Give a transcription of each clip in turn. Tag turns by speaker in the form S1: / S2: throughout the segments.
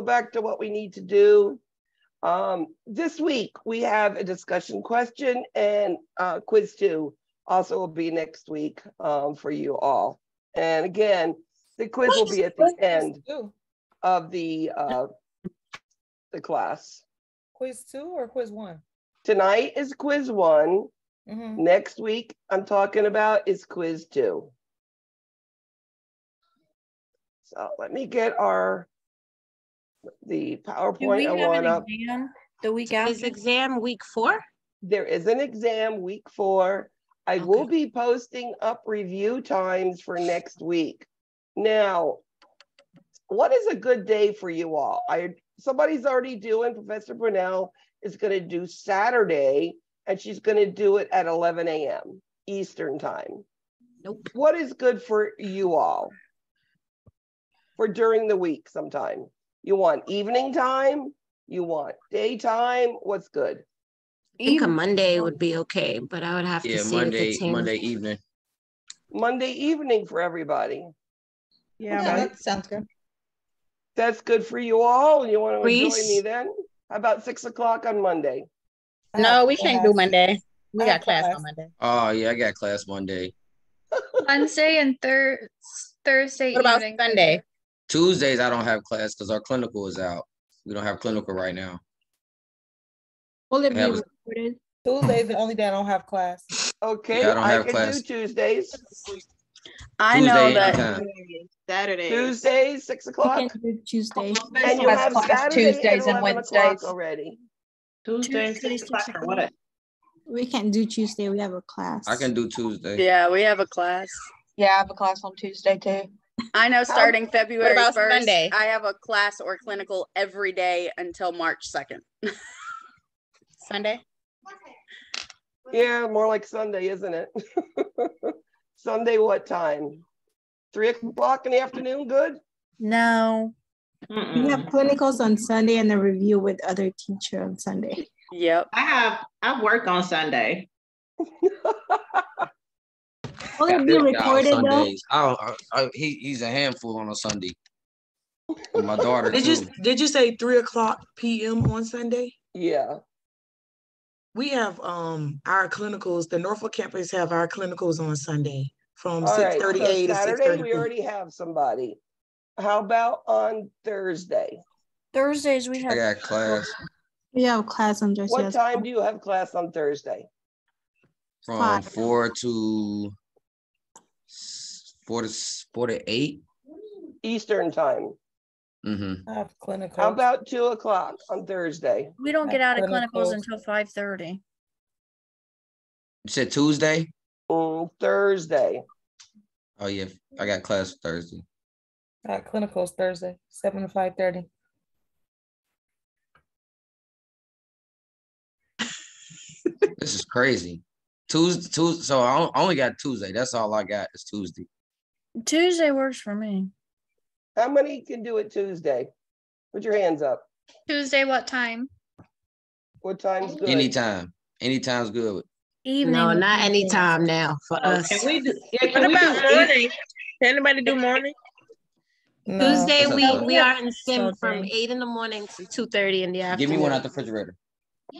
S1: go back to what we need to do. This week, we have a discussion question, and quiz 2 also will be next week for you all. And again, the quiz will be at the end of the class.
S2: Quiz 2 or quiz 1?
S1: Tonight is quiz 1.
S2: Mm-hmm.
S1: Next week, I'm talking about is quiz 2. So let me get the PowerPoint.
S3: Do we
S1: I
S3: have
S1: want
S3: an
S1: up.
S3: exam the week after?
S4: Is exam week 4?
S1: There is an exam week 4. I will be posting up review times for next week. Now, what is a good day for you all? Somebody's already doing, Professor Brunel is going to do Saturday, and she's going to do it at 11 a.m. Eastern time.
S4: Nope.
S1: What is good for you all for during the week sometime? You want evening time? You want daytime? What's good?
S4: I think a Monday would be okay, but I would have to see
S5: Monday evening.
S1: Monday evening for everybody.
S2: Yeah, that sounds good.
S1: That's good for you all. You want to
S4: Reese?
S1: join me then? How about 6 o'clock on Monday?
S6: No, we can't do Monday. We got class on Monday.
S5: Oh yeah, I got class Monday.
S3: Wednesday and Thursday
S6: What about
S3: evening.
S6: Sunday?
S5: Tuesdays I don't have class because our clinical is out. We don't have clinical right now.
S3: Will it be
S5: Yeah, it was-
S3: recorded?
S2: Tuesday's the only day I don't have class.
S1: Okay,
S5: Yeah, I don't have
S1: can
S5: class.
S1: do Tuesdays.
S6: I
S5: Tuesday
S6: know that
S5: anytime.
S6: Saturday.
S1: Tuesdays, 6
S3: We
S1: o'clock.
S3: can do Tuesday.
S1: And you have Saturday
S7: Tuesdays
S1: at
S7: and
S1: 11 o'clock
S7: Wednesdays.
S1: already.
S7: Tuesday, 6 o'clock or what?
S3: We can't do Tuesday. We have a class.
S5: I can do Tuesday.
S6: Yeah, we have a class.
S7: Yeah, I have a class on Tuesday too.
S6: I know starting February about 1st, Sunday? I have a class or clinical every day until March 2nd. Sunday?
S1: Yeah, more like Sunday, isn't it? Sunday, what time? 3 o'clock in the afternoon, good?
S3: No.
S7: Mm-mm.
S3: We have clinicals on Sunday and a review with other teacher on Sunday.
S6: Yep.
S7: I work on Sunday.
S3: Will it be recorded though?
S5: Sundays. He's a handful on a Sunday. And my daughter
S8: Did you say 3 o'clock p.m. on Sunday?
S1: Yeah.
S8: We have our clinicals. The Norfolk campus have our clinicals on Sunday from
S1: All right,
S8: 6:30
S1: so
S8: a to
S1: Saturday,
S8: 6:30
S1: we already have somebody. How about on Thursday?
S3: Thursdays we
S5: I
S3: have
S5: got class
S3: we have class on Thursday.
S1: What
S3: as
S1: time
S3: well.
S1: do you have class on Thursday?
S5: from
S3: 5.
S5: 4 to 8.
S1: Eastern time.
S5: Mm-hmm.
S2: I have clinical.
S1: How about 2 o'clock on Thursday?
S3: We don't get out of clinicals
S2: Clinicals.
S3: until 5:30.
S5: You said Tuesday?
S1: Thursday.
S5: Oh yeah, I got class Thursday.
S2: Clinicals Thursday, 7 to 5:30.
S5: This is crazy. Tuesday. So I only got Tuesday. That's all I got is Tuesday.
S3: Tuesday works for me.
S1: How many can do it Tuesday? Put your hands up.
S3: Tuesday, what time?
S1: What time's good?
S5: Anytime. Anytime's good.
S3: Evening.
S4: No, not anytime now for us.
S7: Can we do,
S6: What
S7: can we
S6: about
S7: do
S6: morning? Can anybody do morning?
S2: No.
S4: Tuesday
S5: That's
S4: we are in sim
S3: Okay.
S4: from 8 in the morning to 2:30 in the
S5: Give
S4: afternoon.
S5: me one out the refrigerator.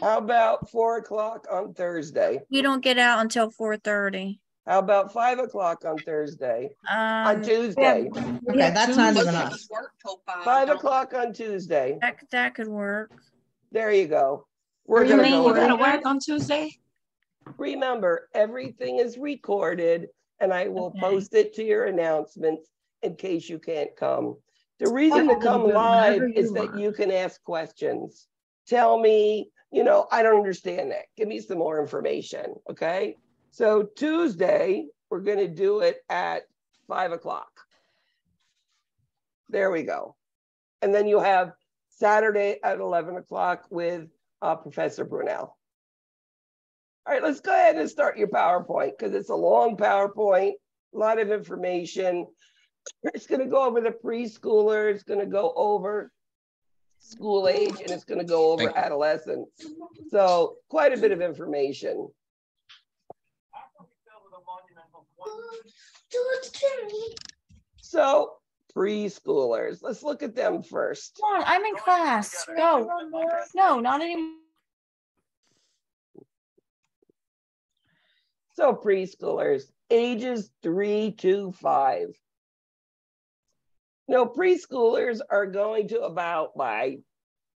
S1: How about 4 o'clock on Thursday?
S3: We don't get out until 4:30.
S1: How about 5 o'clock on Thursday? On Tuesday.
S7: Okay, that's not even us.
S1: 5 o'clock on Tuesday.
S3: That could work.
S1: There you go. We're
S4: You
S1: gonna
S4: mean
S1: go
S4: we're
S1: with
S4: gonna
S1: that.
S4: work on Tuesday?
S1: Remember, everything is recorded, and I will
S3: Okay.
S1: post it to your announcements in case you can't come. The reason to come live is that you can ask questions. Tell me, I don't understand that. Give me some more information, okay? So Tuesday, we're gonna do it at 5 o'clock. There we go. And then you have Saturday at 11 o'clock with Professor Brunel. All right, let's go ahead and start your PowerPoint because it's a long PowerPoint, a lot of information. It's going to go over the preschooler, it's going to go over school age, and it's going to go over adolescents. So quite a bit of information. So preschoolers. Let's look at them first.
S2: Come on, I'm in class. Go. No, not anymore.
S1: So preschoolers, ages 3 to 5. No, preschoolers are going to about by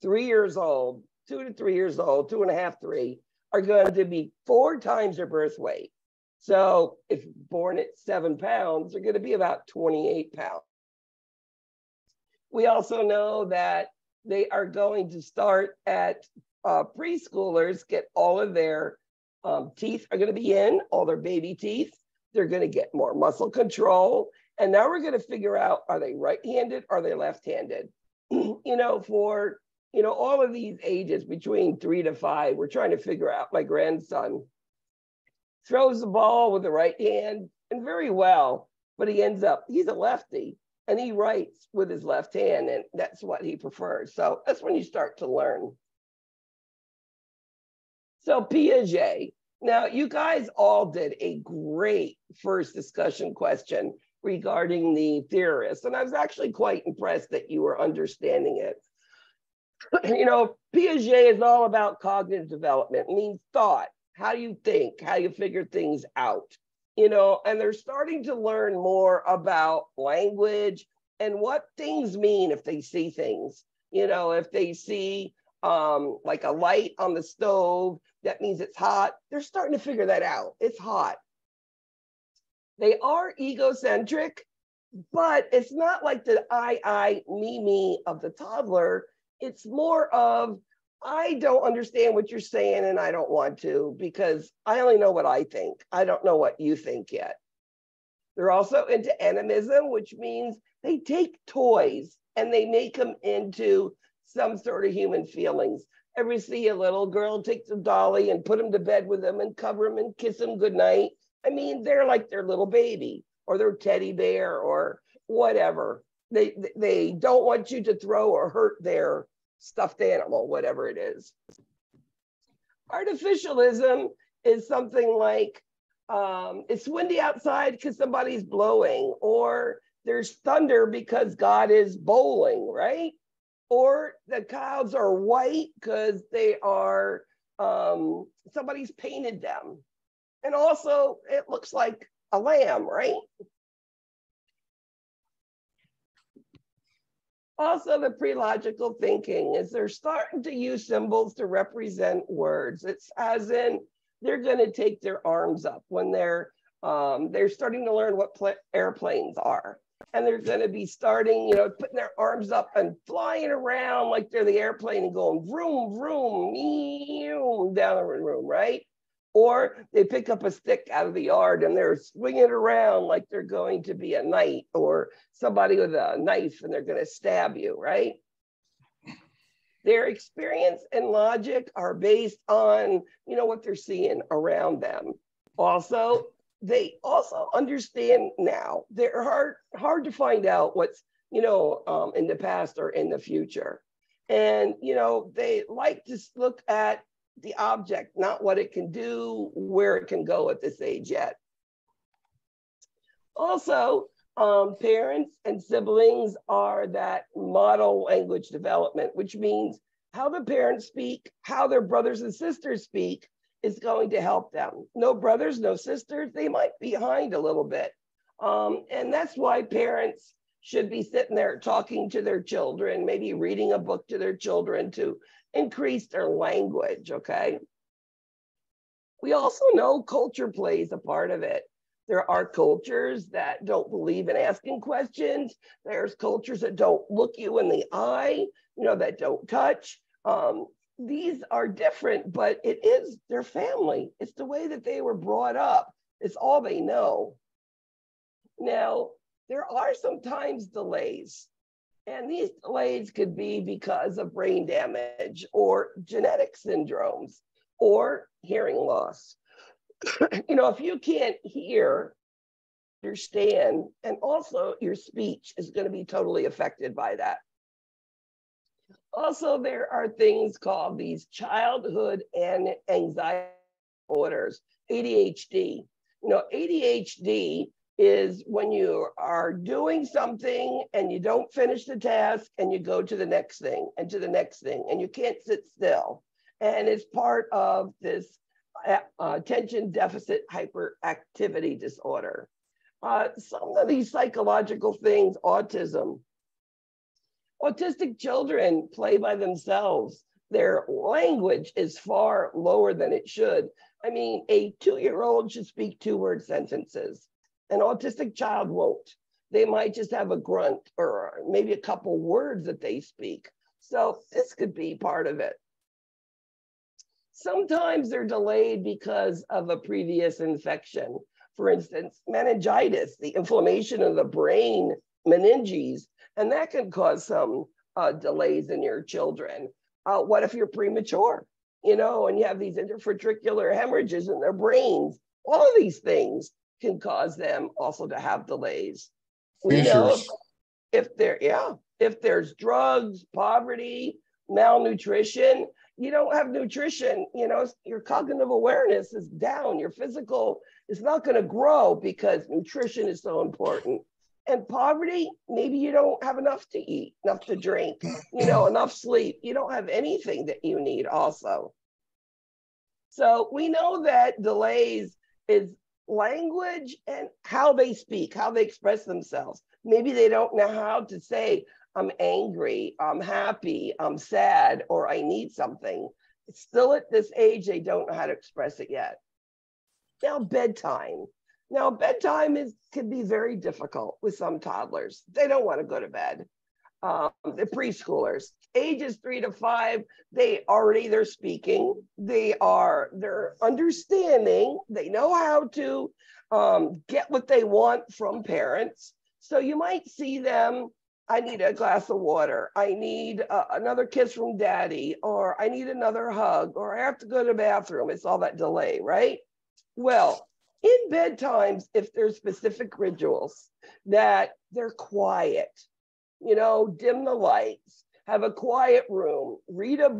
S1: 3 years old, 2 to 3 years old, 2.5, 3, are going to be 4 times their birth weight. So if born at 7 pounds, they're going to be about 28 pounds. We also know that they are going to start at preschoolers, get all of their teeth are going to be in, all their baby teeth. They're going to get more muscle control. And now we're going to figure out, are they right-handed? Are they left-handed? For all of these ages between 3 to 5, we're trying to figure out. My grandson throws the ball with the right hand and very well, but he's a lefty and he writes with his left hand, and that's what he prefers. So that's when you start to learn. So Piaget. Now, you guys all did a great first discussion question regarding the theorist, and I was actually quite impressed that you were understanding it. Piaget is all about cognitive development. It means thought. How do you think? How you figure things out? And they're starting to learn more about language and what things mean if they see things. If they see like a light on the stove, that means it's hot. They're starting to figure that out. It's hot. They are egocentric, but it's not like the I, me of the toddler. It's more of, I don't understand what you're saying and I don't want to because I only know what I think. I don't know what you think yet. They're also into animism, which means they take toys and they make them into some sort of human feelings. Ever see a little girl take the dolly and put them to bed with them and cover them and kiss them goodnight? I mean, they're like their little baby or their teddy bear or whatever. They don't want you to throw or hurt their stuffed animal, whatever it is. Artificialism is something like, it's windy outside because somebody's blowing, or there's thunder because God is bowling, right? Or the clouds are white because they are, somebody's painted them. And also it looks like a lamb, right? Also, the pre-logical thinking is they're starting to use symbols to represent words. It's as in they're going to take their arms up when they're starting to learn what airplanes are. And they're going to be starting, putting their arms up and flying around like they're the airplane and going vroom, vroom, meow, down the room, right? Or they pick up a stick out of the yard and they're swinging it around like they're going to be a knight or somebody with a knife and they're going to stab you, right? Their experience and logic are based on, what they're seeing around them. Also, they also understand now. They're hard to find out what's, in the past or in the future. And, they like to look at the object, not what it can do, where it can go at this age yet. Also, parents and siblings are that model language development, which means how the parents speak, how their brothers and sisters speak is going to help them. No brothers, no sisters, they might be behind a little bit. And that's why parents should be sitting there talking to their children, maybe reading a book to their children to increase their language, okay? We also know culture plays a part of it. There are cultures that don't believe in asking questions. There's cultures that don't look you in the eye, that don't touch. These are different, but it is their family. It's the way that they were brought up. It's all they know. Now, there are sometimes delays. And these delays could be because of brain damage or genetic syndromes or hearing loss. If you can't hear, understand, and also your speech is going to be totally affected by that. Also, there are things called these childhood and anxiety disorders, ADHD. ADHD is when you are doing something and you don't finish the task and you go to the next thing and to the next thing and you can't sit still. And it's part of this attention deficit hyperactivity disorder. Some of these psychological things, autistic children play by themselves. Their language is far lower than it should. I mean, a 2-year-old should speak 2-word sentences. An autistic child won't. They might just have a grunt or maybe a couple words that they speak. So this could be part of it. Sometimes they're delayed because of a previous infection. For instance, meningitis, the inflammation of the brain, meninges, and that can cause some delays in your children. What if you're premature, you know, and you have these interventricular hemorrhages in their brains? All of these things can cause them also to have delays. We know if there's drugs, poverty, malnutrition, you don't have nutrition, you know, your cognitive awareness is down, your physical is not going to grow because nutrition is so important. And poverty, maybe you don't have enough to eat, enough to drink, you know, enough sleep. You don't have anything that you need also. So we know that delays is language and how they speak, how they express themselves. Maybe they don't know how to say, I'm angry, I'm happy, I'm sad, or I need something. Still at this age, they don't know how to express it yet. Now, bedtime. Now, bedtime can be very difficult with some toddlers. They don't want to go to bed. The preschoolers, ages 3 to 5, they're speaking, they're understanding, they know how to get what they want from parents. So you might see them, I need a glass of water, I need another kiss from daddy, or I need another hug, or I have to go to the bathroom. It's all that delay, right? Well, in bedtimes, if there's specific rituals that they're quiet, you know, dim the lights, have a quiet room, read a,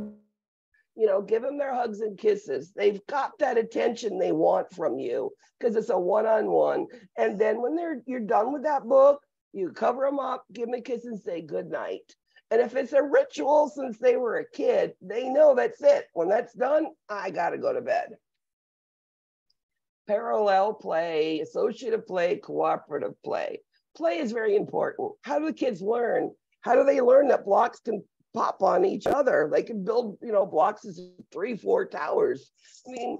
S1: you know, give them their hugs and kisses. They've got that attention they want from you because it's a one-on-one. And then when you're done with that book, you cover them up, give them a kiss and say good night. And if it's a ritual since they were a kid, they know that's it. When that's done, I got to go to bed. Parallel play, associative play, cooperative play. Play is very important. How do the kids learn? How do they learn that blocks can pop on each other? They can build, you know, blocks of 3, 4 towers. I mean,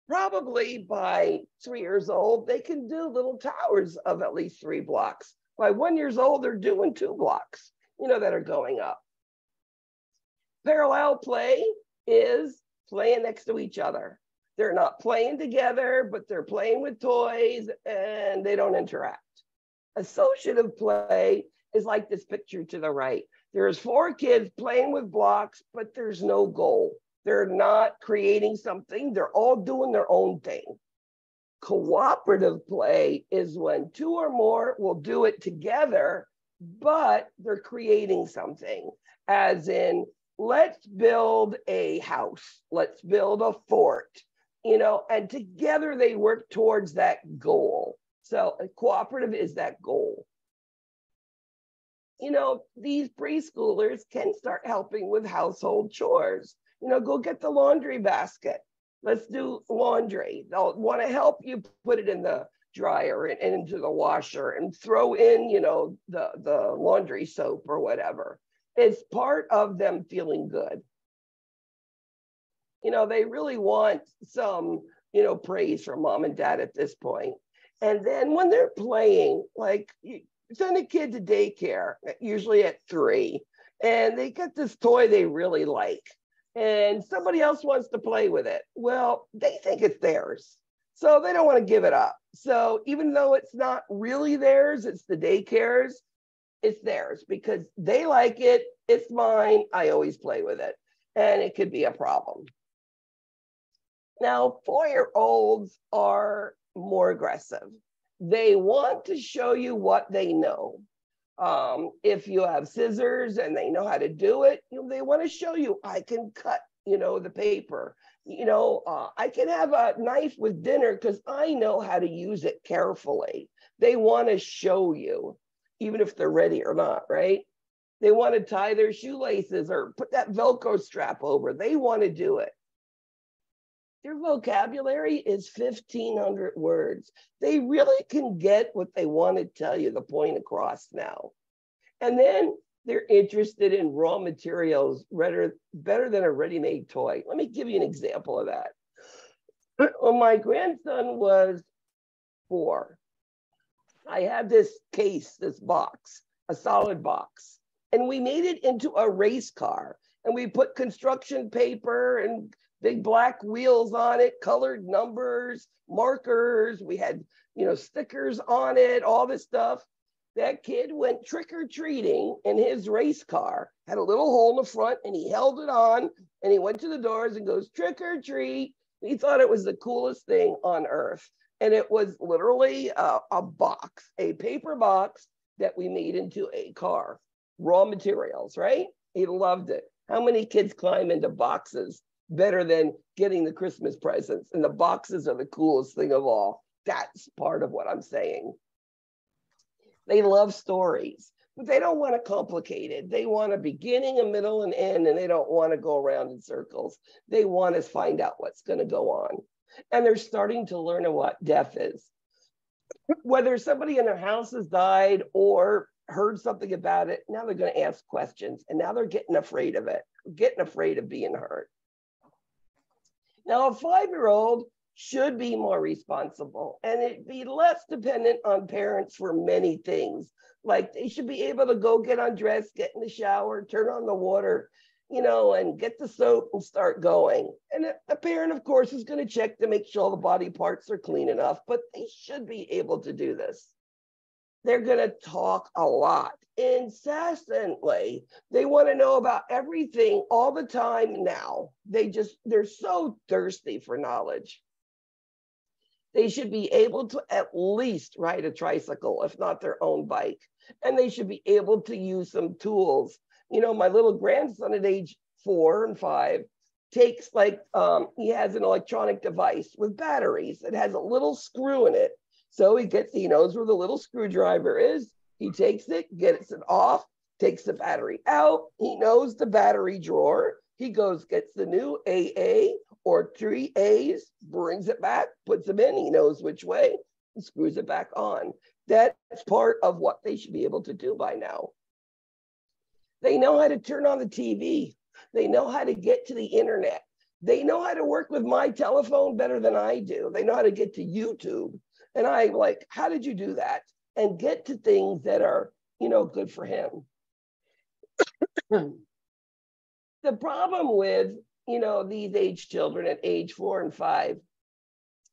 S1: probably by 3 years old, they can do little towers of at least 3 blocks. By 1 year old, they're doing 2 blocks, you know, that are going up. Parallel play is playing next to each other. They're not playing together, but they're playing with toys and they don't interact. Associative play is like this picture to the right. There's 4 kids playing with blocks, but there's no goal. They're not creating something. They're all doing their own thing. Cooperative play is when 2 or more will do it together, but they're creating something, as in, let's build a house. Let's build a fort. You know, and together they work towards that goal. So a cooperative is that goal. You know, these preschoolers can start helping with household chores. You know, go get the laundry basket. Let's do laundry. They'll want to help you put it in the dryer and into the washer and throw in, you know, the laundry soap or whatever. It's part of them feeling good. You know, they really want some, you know, praise from mom and dad at this point. And then when they're playing, like, you send a kid to daycare, usually at 3, and they get this toy they really like, and somebody else wants to play with it. Well, they think it's theirs, so they don't want to give it up. So even though it's not really theirs, it's the daycare's, it's theirs because they like it. It's mine. I always play with it. And it could be a problem. Now, 4-year-olds are more aggressive. They want to show you what they know. If you have scissors and they know how to do it, they want to show you, I can cut the paper. I can have a knife with dinner because I know how to use it carefully. They want to show you, even if they're ready or not, right? They want to tie their shoelaces or put that Velcro strap over. They want to do it. Their vocabulary is 1,500 words. They really can get what they want to tell you, the point across now. And then they're interested in raw materials better than a ready-made toy. Let me give you an example of that. When my grandson was 4, I had this case, this box, a solid box, and we made it into a race car. And we put construction paper and big black wheels on it, colored numbers, markers. We had, stickers on it, all this stuff. That kid went trick-or-treating in his race car, had a little hole in the front, and he held it on, and he went to the doors and goes, trick-or-treat. He thought it was the coolest thing on earth. And it was literally a box, a paper box that we made into a car. Raw materials, right? He loved it. How many kids climb into boxes better than getting the Christmas presents? And the boxes are the coolest thing of all. That's part of what I'm saying. They love stories, but they don't want it complicated. They want a beginning, a middle, and end, and they don't want to go around in circles. They want to find out what's going to go on. And they're starting to learn what death is. Whether somebody in their house has died or heard something about it, now they're going to ask questions, and now they're getting afraid of it, getting afraid of being hurt. Now, a 5-year-old should be more responsible, and it'd be less dependent on parents for many things. Like they should be able to go get undressed, get in the shower, turn on the water, and get the soap and start going. And the parent, of course, is going to check to make sure all the body parts are clean enough, but they should be able to do this. They're going to talk a lot, incessantly. They want to know about everything all the time now. They're so thirsty for knowledge. They should be able to at least ride a tricycle, if not their own bike. And they should be able to use some tools. My little grandson at age 4 and 5 takes he has an electronic device with batteries. It has a little screw in it. So he knows where the little screwdriver is. He takes it, gets it off, takes the battery out. He knows the battery drawer. He goes, gets the new AA or 3 A's, brings it back, puts them in. He knows which way, and screws it back on. That's part of what they should be able to do by now. They know how to turn on the TV. They know how to get to the internet. They know how to work with my telephone better than I do. They know how to get to YouTube. And I'm like, how did you do that? And get to things that are, good for him. The problem with, these age children at age 4 and 5,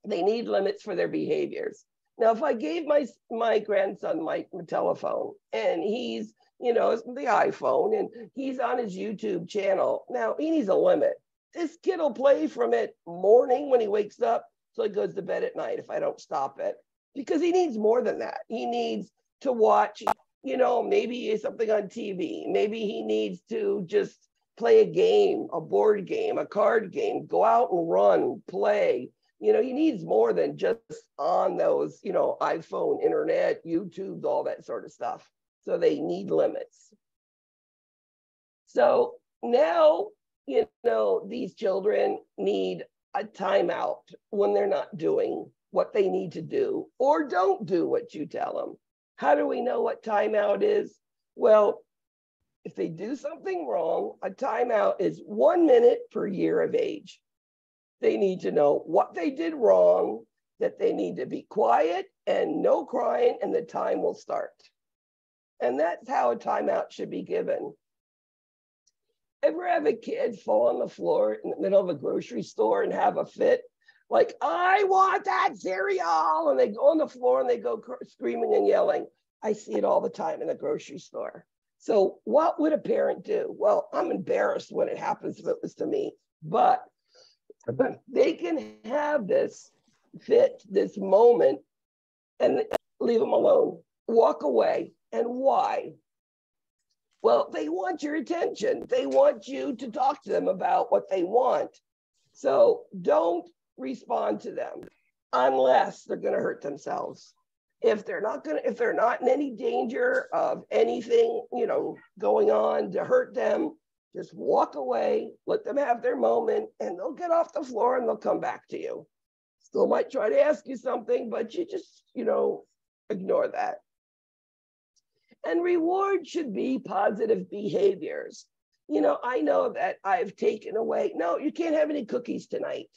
S1: they need limits for their behaviors. Now, if I gave my grandson my telephone and he's, the iPhone and he's on his YouTube channel, now he needs a limit. This kid will play from it morning when he wakes up so he goes to bed at night if I don't stop it, because he needs more than that. He needs to watch, maybe something on TV. Maybe he needs to just play a game, a board game, a card game, go out and run, play. He needs more than just on those, iPhone, internet, YouTube, all that sort of stuff. So they need limits. So now, these children need a timeout when they're not doing what they need to do or don't do what you tell them. How do we know what timeout is? Well, if they do something wrong, a timeout is 1 minute per year of age. They need to know what they did wrong, that they need to be quiet and no crying, and the time will start. And that's how a timeout should be given. Ever have a kid fall on the floor in the middle of a grocery store and have a fit? Like, I want that cereal. And they go on the floor and they go screaming and yelling. I see it all the time in the grocery store. So what would a parent do? Well, I'm embarrassed when it happens if it was to me, but they can have this fit, this moment, and leave them alone. Walk away. And why? Well, they want your attention. They want you to talk to them about what they want. So don't respond to them unless they're going to hurt themselves. If they're not in any danger of anything, going on to hurt them, just walk away, let them have their moment, and they'll get off the floor and they'll come back to you. Still might try to ask you something, but you just, ignore that. And reward should be positive behaviors. I know that I've taken away, no, you can't have any cookies tonight.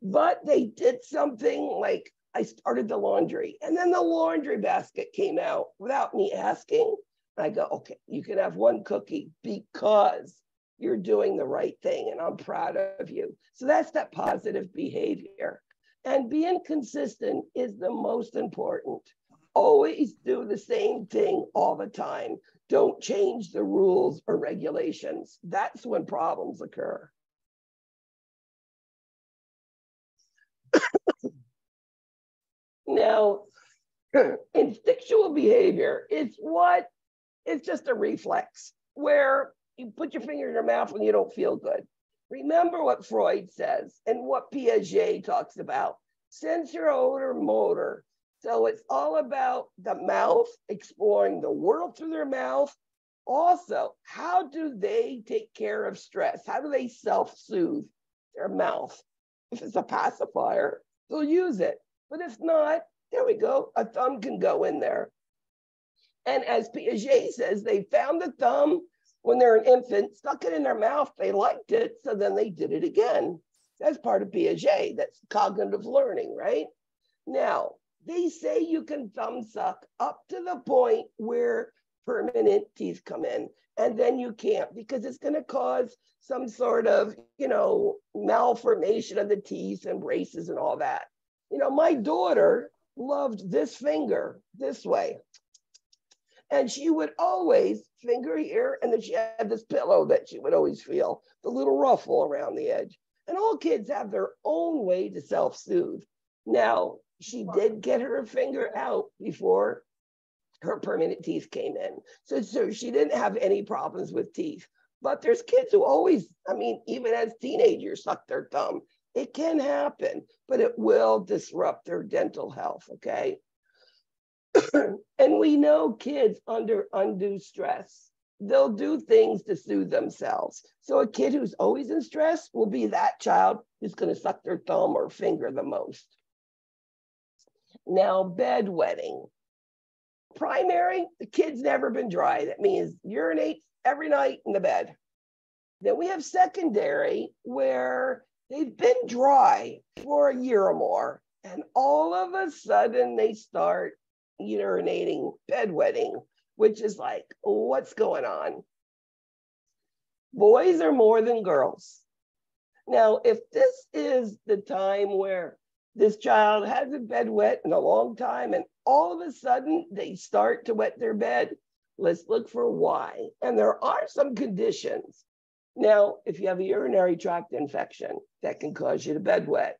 S1: But they did something like I started the laundry and then the laundry basket came out without me asking. I go, okay, you can have one cookie because you're doing the right thing and I'm proud of you. So that's that positive behavior. And being consistent is the most important. Always do the same thing all the time. Don't change the rules or regulations. That's when problems occur. Now, instinctual behavior is it's just a reflex where you put your finger in your mouth when you don't feel good. Remember what Freud says and what Piaget talks about, sensory motor. So it's all about the mouth, exploring the world through their mouth. Also, how do they take care of stress? How do they self-soothe their mouth? If it's a pacifier, they'll use it. But if not, there we go. A thumb can go in there. And as Piaget says, they found the thumb when they're an infant, stuck it in their mouth. They liked it, so then they did it again. That's part of Piaget. That's cognitive learning, right? Now, they say you can thumb suck up to the point where permanent teeth come in, and then you can't because it's going to cause some sort of, malformation of the teeth and braces and all that. My daughter loved this finger this way. And she would always finger here, and then she had this pillow that she would always feel, the little ruffle around the edge. And all kids have their own way to self-soothe. Now, she did get her finger out before her permanent teeth came in. So she didn't have any problems with teeth. But there's kids who always, even as teenagers, suck their thumb. It can happen, but it will disrupt their dental health, okay? And we know kids under undue stress, they'll do things to soothe themselves. So a kid who's always in stress will be that child who's going to suck their thumb or finger the most. Now, bedwetting. Primary, the kid's never been dry. That means urinate every night in the bed. Then we have secondary, where they've been dry for a year or more, and all of a sudden they start urinating, bedwetting, which is like, what's going on? Boys are more than girls. Now, if this is the time where this child hasn't bedwet in a long time and all of a sudden they start to wet their bed, let's look for why. And there are some conditions. Now, if you have a urinary tract infection, that can cause you to bedwet.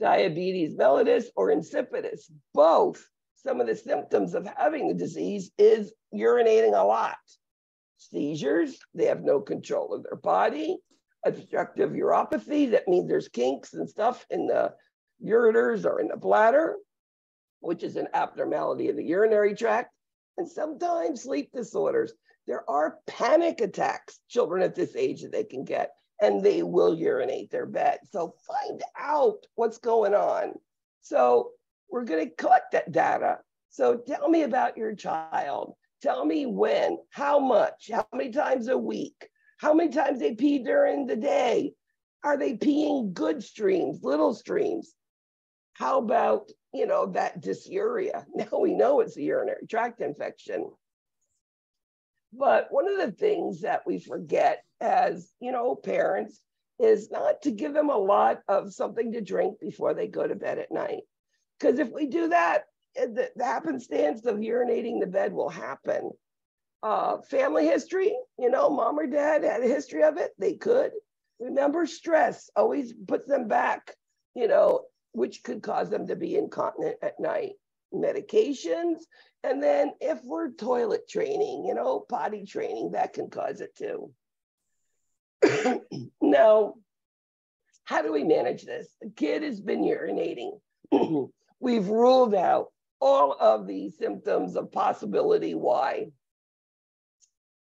S1: Diabetes mellitus or insipidus, both. Some of the symptoms of having the disease is urinating a lot. Seizures, they have no control of their body. Obstructive uropathy, that means there's kinks and stuff in the ureters or in the bladder, which is an abnormality of the urinary tract. And sometimes sleep disorders. There are panic attacks, children at this age that they can get, and they will urinate their bed. So find out what's going on. So we're going to collect that data. So tell me about your child. Tell me when, how much, how many times a week, how many times they pee during the day. Are they peeing good streams, little streams? How about, that dysuria? Now we know it's a urinary tract infection. But one of the things that we forget as, parents is not to give them a lot of something to drink before they go to bed at night. Because if we do that, the happenstance of urinating the bed will happen. Family history, mom or dad had a history of it, they could. Remember, stress always puts them back, which could cause them to be incontinent at night. Medications, And then if we're toilet training, you know, potty training, that can cause it too. Now, how do we manage this? The kid has been urinating. We've ruled out all of the symptoms of possibility why.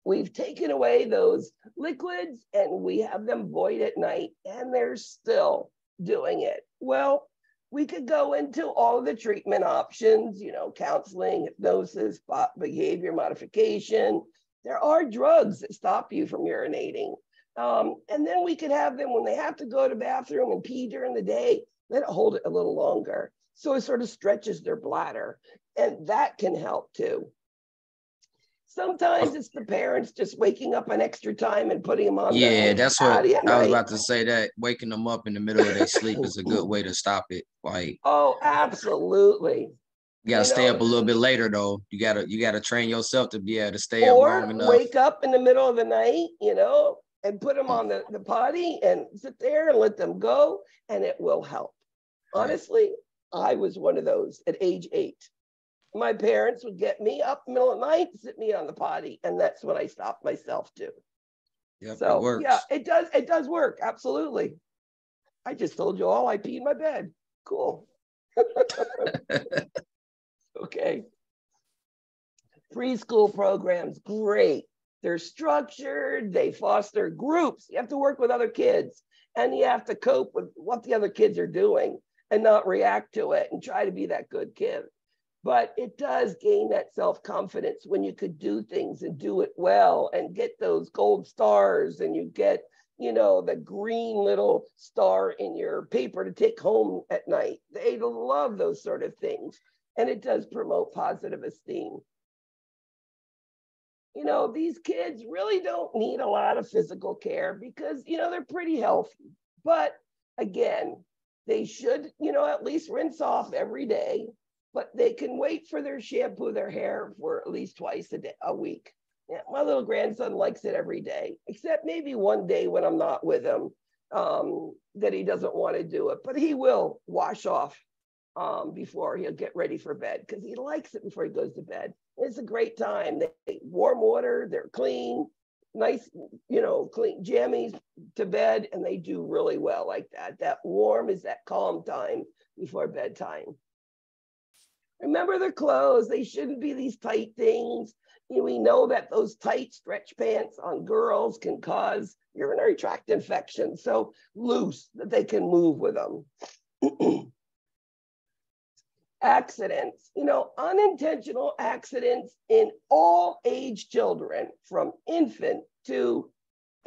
S1: We've taken away those liquids and we have them void at night and they're still doing it. Well, we could go into all of the treatment options, you know, counseling, hypnosis, behavior modification. There are drugs that stop you from urinating. And then we could have them when they have to go to the bathroom and pee during the day, let it hold it a little longer. So it sort of stretches their bladder and that can help too. Sometimes it's the parents just waking up an extra time and putting them on.
S5: Yeah, that's what I was about to say, that waking them up in the middle of their sleep is a good way to stop it. Like,
S1: oh, absolutely.
S5: You gotta stay up a little bit later though. You gotta train yourself to be able to stay up long enough.
S1: Or wake up in the middle of the night, you know, and put them on the potty and sit there and let them go, and it will help. Honestly, I was one of those at age 8. My parents would get me up in the middle of the night, sit me on the potty, and that's when I stopped myself too.
S5: Yep,
S1: so
S5: it works.
S1: Yeah, it does work, absolutely. I just told you all I pee in my bed. Cool. Okay. Preschool programs, great. They're structured, they foster groups. You have to work with other kids and you have to cope with what the other kids are doing and not react to it and try to be that good kid. But it does gain that self-confidence when you could do things and do it well and get those gold stars and you get, you know, the green little star in your paper to take home at night. They love those sort of things. And it does promote positive esteem. You know, these kids really don't need a lot of physical care because, you know, they're pretty healthy. But again, they should, you know, at least rinse off every day, but they can wait for their shampoo, their hair for at least twice a week. Yeah, my little grandson likes it every day, except maybe one day when I'm not with him, that he doesn't want to do it, but he will wash off before he'll get ready for bed because he likes it before he goes to bed. It's a great time. They warm water, they're clean, nice, you know, clean jammies to bed, and they do really well like that. That warm is that calm time before bedtime. Remember their clothes. They shouldn't be these tight things. You know, we know that those tight stretch pants on girls can cause urinary tract infections. So loose that they can move with them. Accidents, you know, unintentional accidents in all age children from infant to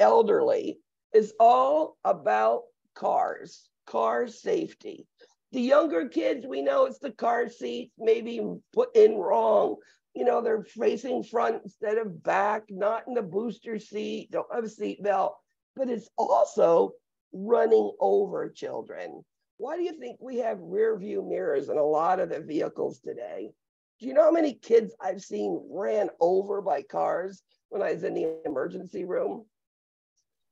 S1: elderly is all about cars, car safety. The younger kids, we know it's the car seats, maybe put in wrong. You know, they're facing front instead of back, not in the booster seat, don't have a seat belt, but it's also running over children. Why do you think we have rear view mirrors in a lot of the vehicles today? Do you know how many kids I've seen ran over by cars when I was in the emergency room?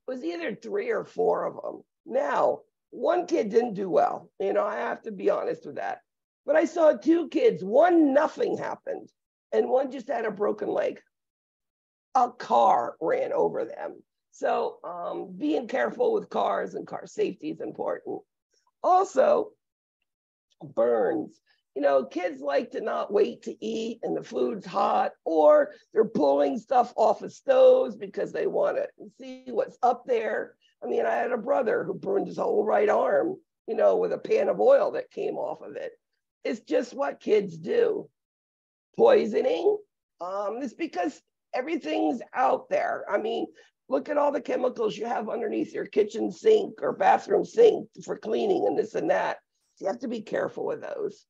S1: It was either 3 or 4 of them. Now, one kid didn't do well. You know, I have to be honest with that. But I saw 2 kids, one nothing happened, and one just had a broken leg. A car ran over them. So being careful with cars and car safety is important. Also, burns. You know, kids like to not wait to eat and the food's hot, or they're pulling stuff off of stoves because they want to see what's up there. I mean, I had a brother who burned his whole right arm, you know, with a pan of oil that came off of it. It's just what kids do. Poisoning, it's because everything's out there. I mean, look at all the chemicals you have underneath your kitchen sink or bathroom sink for cleaning and this and that. So you have to be careful with those.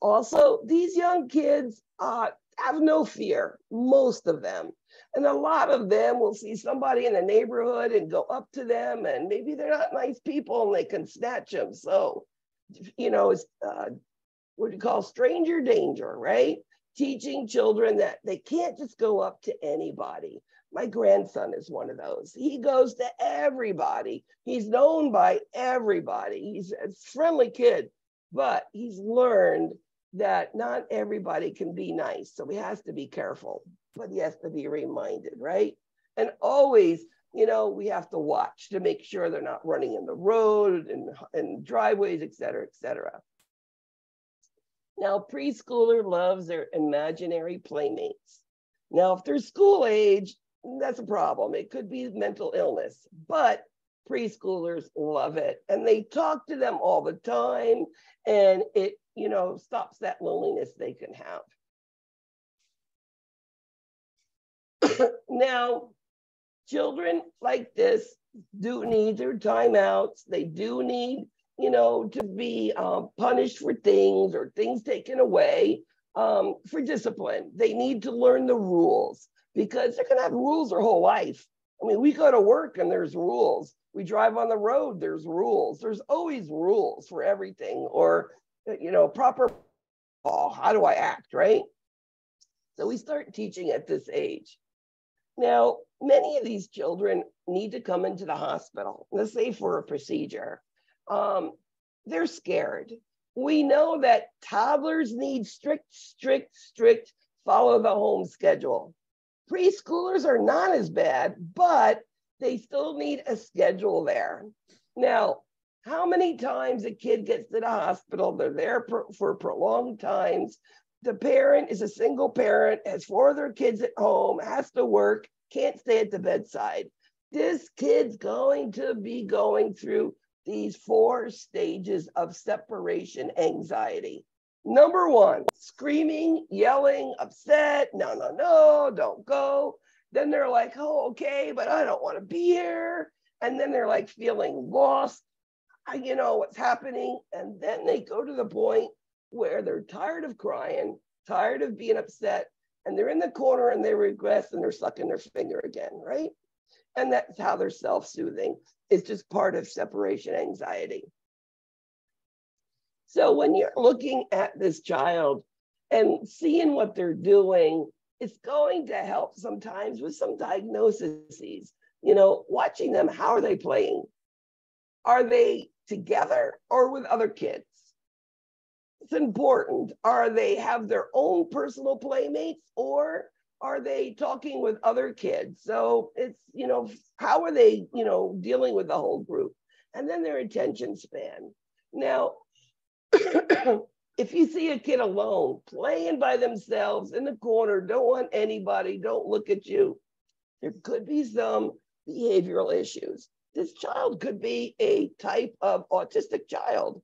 S1: Also, these young kids have no fear, most of them. And a lot of them will see somebody in the neighborhood and go up to them, and maybe they're not nice people and they can snatch them. So, you know, it's what you call stranger danger, right? Teaching children that they can't just go up to anybody. My grandson is one of those. He goes to everybody. He's known by everybody. He's a friendly kid, but he's learned that not everybody can be nice. So he has to be careful, but he has to be reminded, right? And always, you know, we have to watch to make sure they're not running in the road and driveways, et cetera, et cetera. Now, preschooler loves their imaginary playmates. Now, if they're school age, that's a problem. It could be mental illness, but preschoolers love it. And they talk to them all the time, and it, you know, stops that loneliness they can have. Now, children like this do need their timeouts. They do need, you know, to be punished for things or things taken away for discipline. They need to learn the rules because they're gonna have rules their whole life. I mean, we go to work and there's rules. We drive on the road, there's rules. There's always rules for everything, or, you know, proper, how do I act, right? So we start teaching at this age. Now, many of these children need to come into the hospital, let's say for a procedure. They're scared. We know that toddlers need strict follow the home schedule. Preschoolers are not as bad, but they still need a schedule there. Now, how many times a kid gets to the hospital, they're there for prolonged times. The parent is a single parent, has 4 other kids at home, has to work, can't stay at the bedside. This kid's going to be going through these 4 stages of separation anxiety. Number 1, screaming, yelling, upset, no, don't go. Then they're like, oh, okay, but I don't want to be here. And then they're like feeling lost. You know what's happening. And then they go to the point where they're tired of crying, tired of being upset, and they're in the corner and they regress and they're sucking their finger again, right? And that's how they're self-soothing. It's just part of separation anxiety. So when you're looking at this child and seeing what they're doing, it's going to help sometimes with some diagnoses. You know, watching them, how are they playing? Are they together or with other kids? It's important. Are they have their own personal playmates, or are they talking with other kids? So it's, you know, how are they, you know, dealing with the whole group? And then their attention span. Now, if you see a kid alone, playing by themselves in the corner, don't want anybody, don't look at you, there could be some behavioral issues. This child could be a type of autistic child.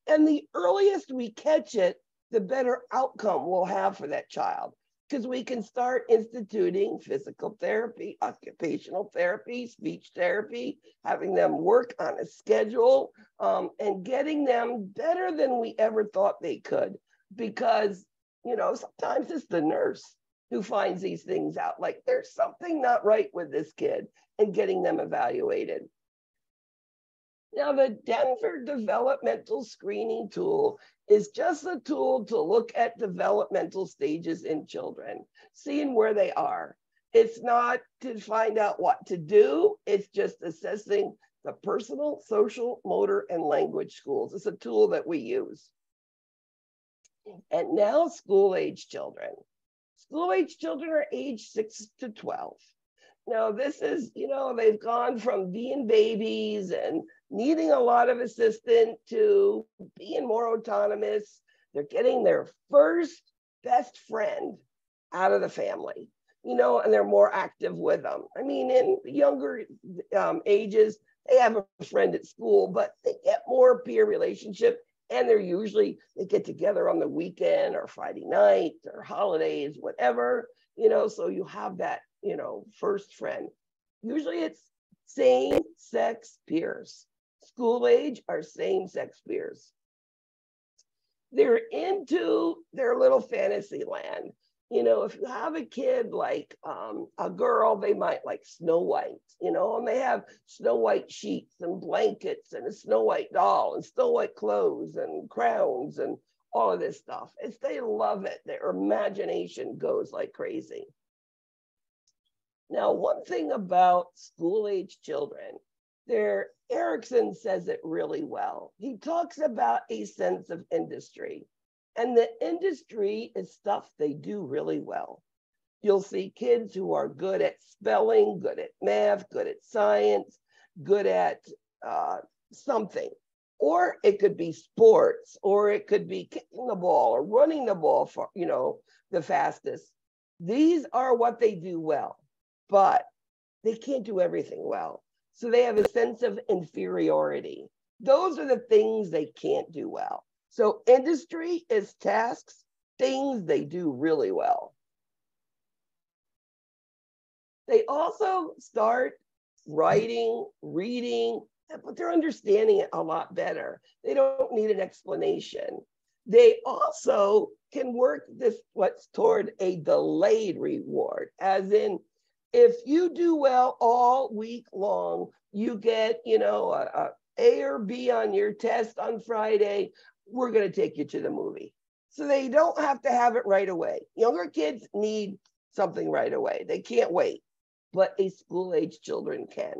S1: And the earliest we catch it, the better outcome we'll have for that child, because we can start instituting physical therapy, occupational therapy, speech therapy, having them work on a schedule, and getting them better than we ever thought they could. Because, you know, sometimes it's the nurse who finds these things out, like there's something not right with this kid, and getting them evaluated. Now, the Denver Developmental Screening Tool is just a tool to look at developmental stages in children, seeing where they are. It's not to find out what to do. It's just assessing the personal, social, motor, and language schools. It's a tool that we use. And now school-age children. School-age children are age 6 to 12. Now, this is, you know, they've gone from being babies and needing a lot of assistance to being more autonomous. They're getting their first best friend out of the family, you know, and they're more active with them. I mean, in younger ages, they have a friend at school, but they get more peer relationship, and they get together on the weekend or Friday night or holidays, whatever, you know, so you have that, you know, first friend. Usually it's same-sex peers. School age are same-sex peers. They're into their little fantasy land. You know, if you have a kid like a girl, they might like Snow White, you know, and they have Snow White sheets and blankets and a Snow White doll and Snow White clothes and crowns and all of this stuff. They love it. Their imagination goes like crazy. Now, one thing about school-age children, Erickson says it really well. He talks about a sense of industry. And the industry is stuff they do really well. You'll see kids who are good at spelling, good at math, good at science, good at something. Or it could be sports, or it could be kicking the ball or running the ball for, you know, the fastest. These are what they do well, but they can't do everything well. So they have a sense of inferiority. Those are the things they can't do well. So industry is tasks, things they do really well. They also start writing, reading, but they're understanding it a lot better. They don't need an explanation. They also can work this what's toward a delayed reward, as in, if you do well all week long, you get, you know, a or B on your test on Friday, we're going to take you to the movie. So they don't have to have it right away. Younger kids need something right away. They can't wait, but a school-age children can.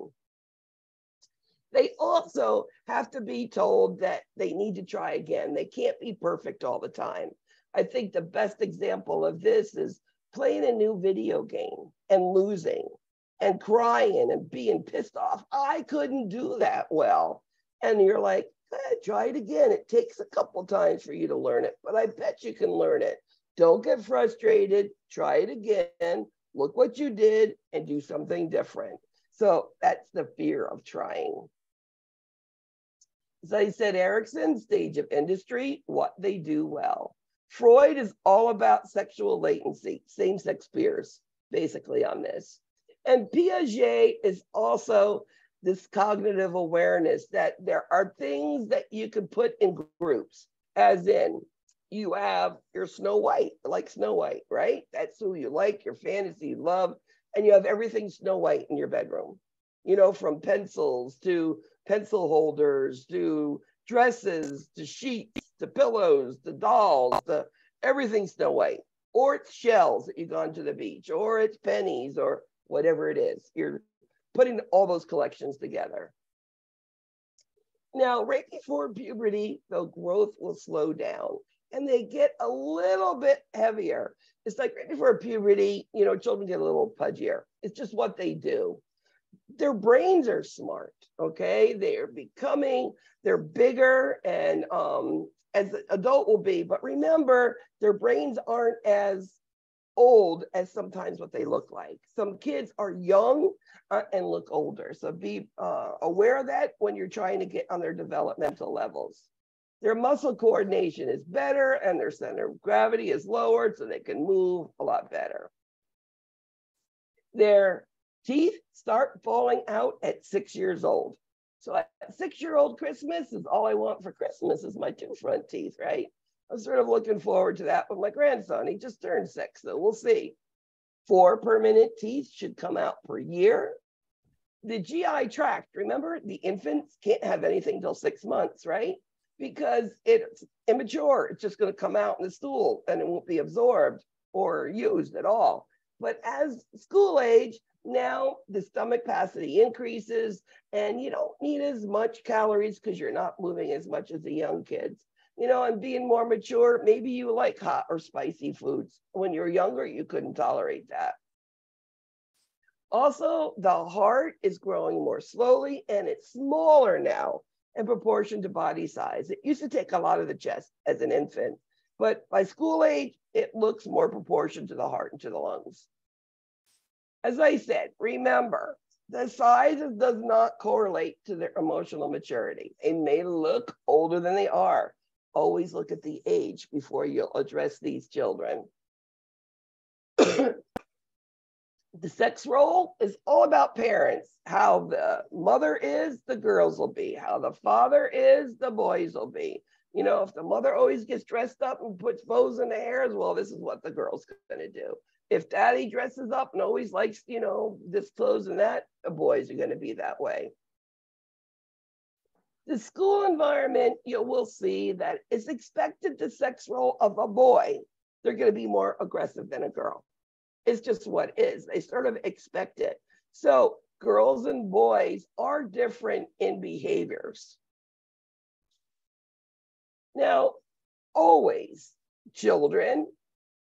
S1: They also have to be told that they need to try again. They can't be perfect all the time. I think the best example of this is playing a new video game and losing and crying and being pissed off. I couldn't do that well. And you're like, try it again. It takes a couple times for you to learn it, but I bet you can learn it. Don't get frustrated. Try it again. Look what you did and do something different. So that's the fear of trying. As I said, Erickson, stage of industry, what they do well. Freud is all about sexual latency, same-sex peers, basically on this. And Piaget is also this cognitive awareness that there are things that you can put in groups, as in you have your Snow White, like Snow White, right? That's who you like, your fantasy, you love, and you have everything Snow White in your bedroom, you know, from pencils to pencil holders to dresses to sheets to pillows to dolls to everything Snow White. Or it's shells that you've gone to the beach, or it's pennies, or whatever it is. You're putting all those collections together. Now, right before puberty, the growth will slow down and they get a little bit heavier. It's like right before puberty, you know, children get a little pudgier. It's just what they do. Their brains are smart, okay? They're bigger and as an adult will be, but remember, their brains aren't as old as sometimes what they look like. Some kids are young and look older. So be aware of that when you're trying to get on their developmental levels. Their muscle coordination is better and their center of gravity is lowered so they can move a lot better. Their teeth start falling out at 6 years old. So at 6-year-old Christmas is all I want for Christmas is my 2 front teeth, right? I'm sort of looking forward to that with my grandson. He just turned 6, so we'll see. 4 permanent teeth should come out per year. The GI tract, remember, the infants can't have anything till 6 months, right? Because it's immature. It's just going to come out in the stool and it won't be absorbed or used at all. But as school age, now the stomach capacity increases and you don't need as much calories because you're not moving as much as the young kids. You know, and being more mature, maybe you like hot or spicy foods. When you're younger, you couldn't tolerate that. Also, the heart is growing more slowly and it's smaller now in proportion to body size. It used to take a lot of the chest as an infant, but by school age, it looks more proportioned to the heart and to the lungs. As I said, remember, the size does not correlate to their emotional maturity. They may look older than they are. Always look at the age before you'll address these children. The sex role is all about parents. How the mother is, the girls will be. How the father is, the boys will be. You know, if the mother always gets dressed up and puts bows in the hair, well, this is what the girl's gonna do. If daddy dresses up and always likes, you know, this clothes and that, the boys are gonna be that way. The school environment, you will see that it's expected the sex role of a boy. They're gonna be more aggressive than a girl. It's just what is. They sort of expect it. So girls and boys are different in behaviors. Now, always children,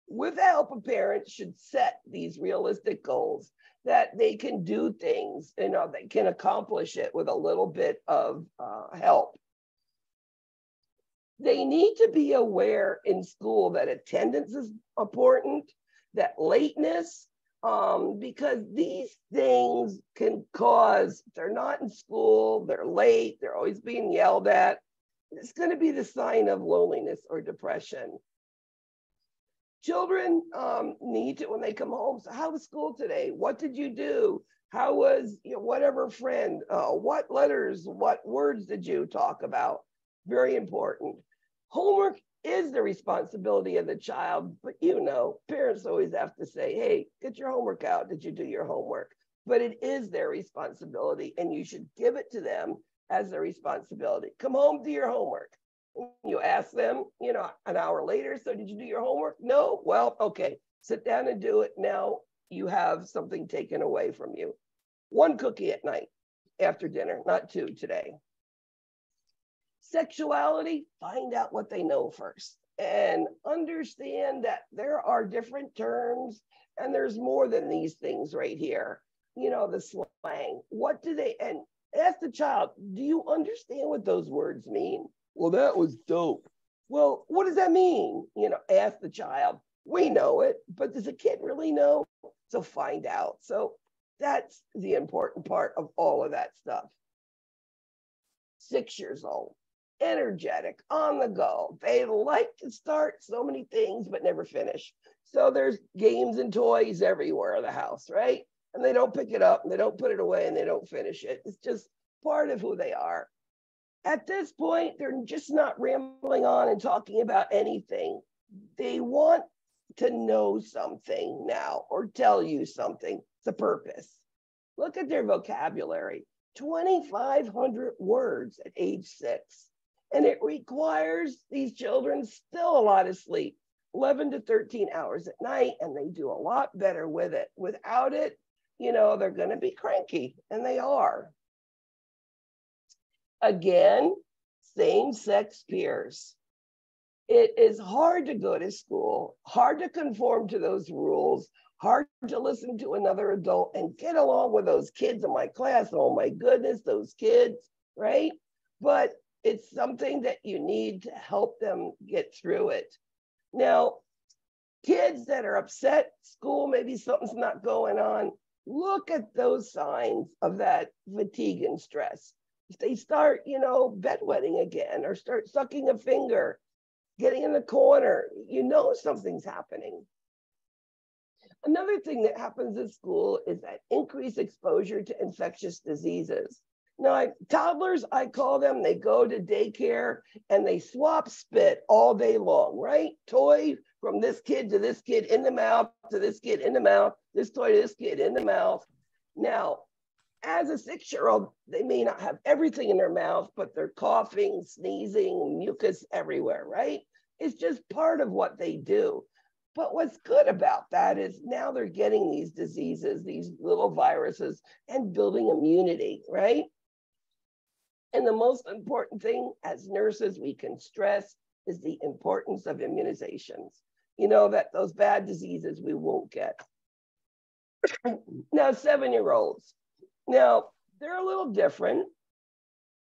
S1: with the help of parents, should set these realistic goals that they can do things, they can accomplish it with a little bit of help. They need to be aware in school that attendance is important, that lateness, because these things can cause, they're not in school, they're late, they're always being yelled at. It's going to be the sign of loneliness or depression. Children need to, when they come home, so how was school today? What did you do? How was, whatever friend, what letters, what words did you talk about? Very important. Homework is the responsibility of the child, but parents always have to say, hey, get your homework out. Did you do your homework? But it is their responsibility, and you should give it to them as their responsibility. Come home, do your homework. You ask them, an hour later, so did you do your homework? No? Well, okay, sit down and do it. Now you have something taken away from you. 1 cookie at night after dinner, not 2 today. Sexuality, find out what they know first and understand that there are different terms and there's more than these things right here. The slang, what do they, and ask the child, do you understand what those words mean? Well, that was dope. Well, what does that mean? Ask the child. We know it, but does the kid really know? So find out. So that's the important part of all of that stuff. 6 years old, energetic, on the go. They like to start so many things, but never finish. So there's games and toys everywhere in the house, right? And they don't pick it up, and they don't put it away, and they don't finish it. It's just part of who they are. At this point, they're just not rambling on and talking about anything. They want to know something now or tell you something. It's a purpose. Look at their vocabulary, 2,500 words at age 6. And it requires these children still a lot of sleep, 11 to 13 hours at night, and they do a lot better with it. Without it, they're going to be cranky, and they are. Again, same-sex peers. It is hard to go to school, hard to conform to those rules, hard to listen to another adult and get along with those kids in my class. Oh my goodness, those kids, right? But it's something that you need to help them get through it. Now, kids that are upset, school, maybe something's not going on, look at those signs of that fatigue and stress. If they start, bedwetting again or start sucking a finger, getting in the corner, something's happening. Another thing that happens at school is that increased exposure to infectious diseases. Now, toddlers, I call them, they go to daycare and they swap spit all day long, right? Toy from this kid to this kid in the mouth, to this kid in the mouth, this toy to this kid in the mouth. Now, as a 6-year-old, they may not have everything in their mouth, but they're coughing, sneezing, mucus everywhere, right? It's just part of what they do. But what's good about that is now they're getting these diseases, these little viruses, and building immunity, right? And the most important thing as nurses we can stress is the importance of immunizations. That those bad diseases we won't get. Now, 7-year-olds. Now, they're a little different.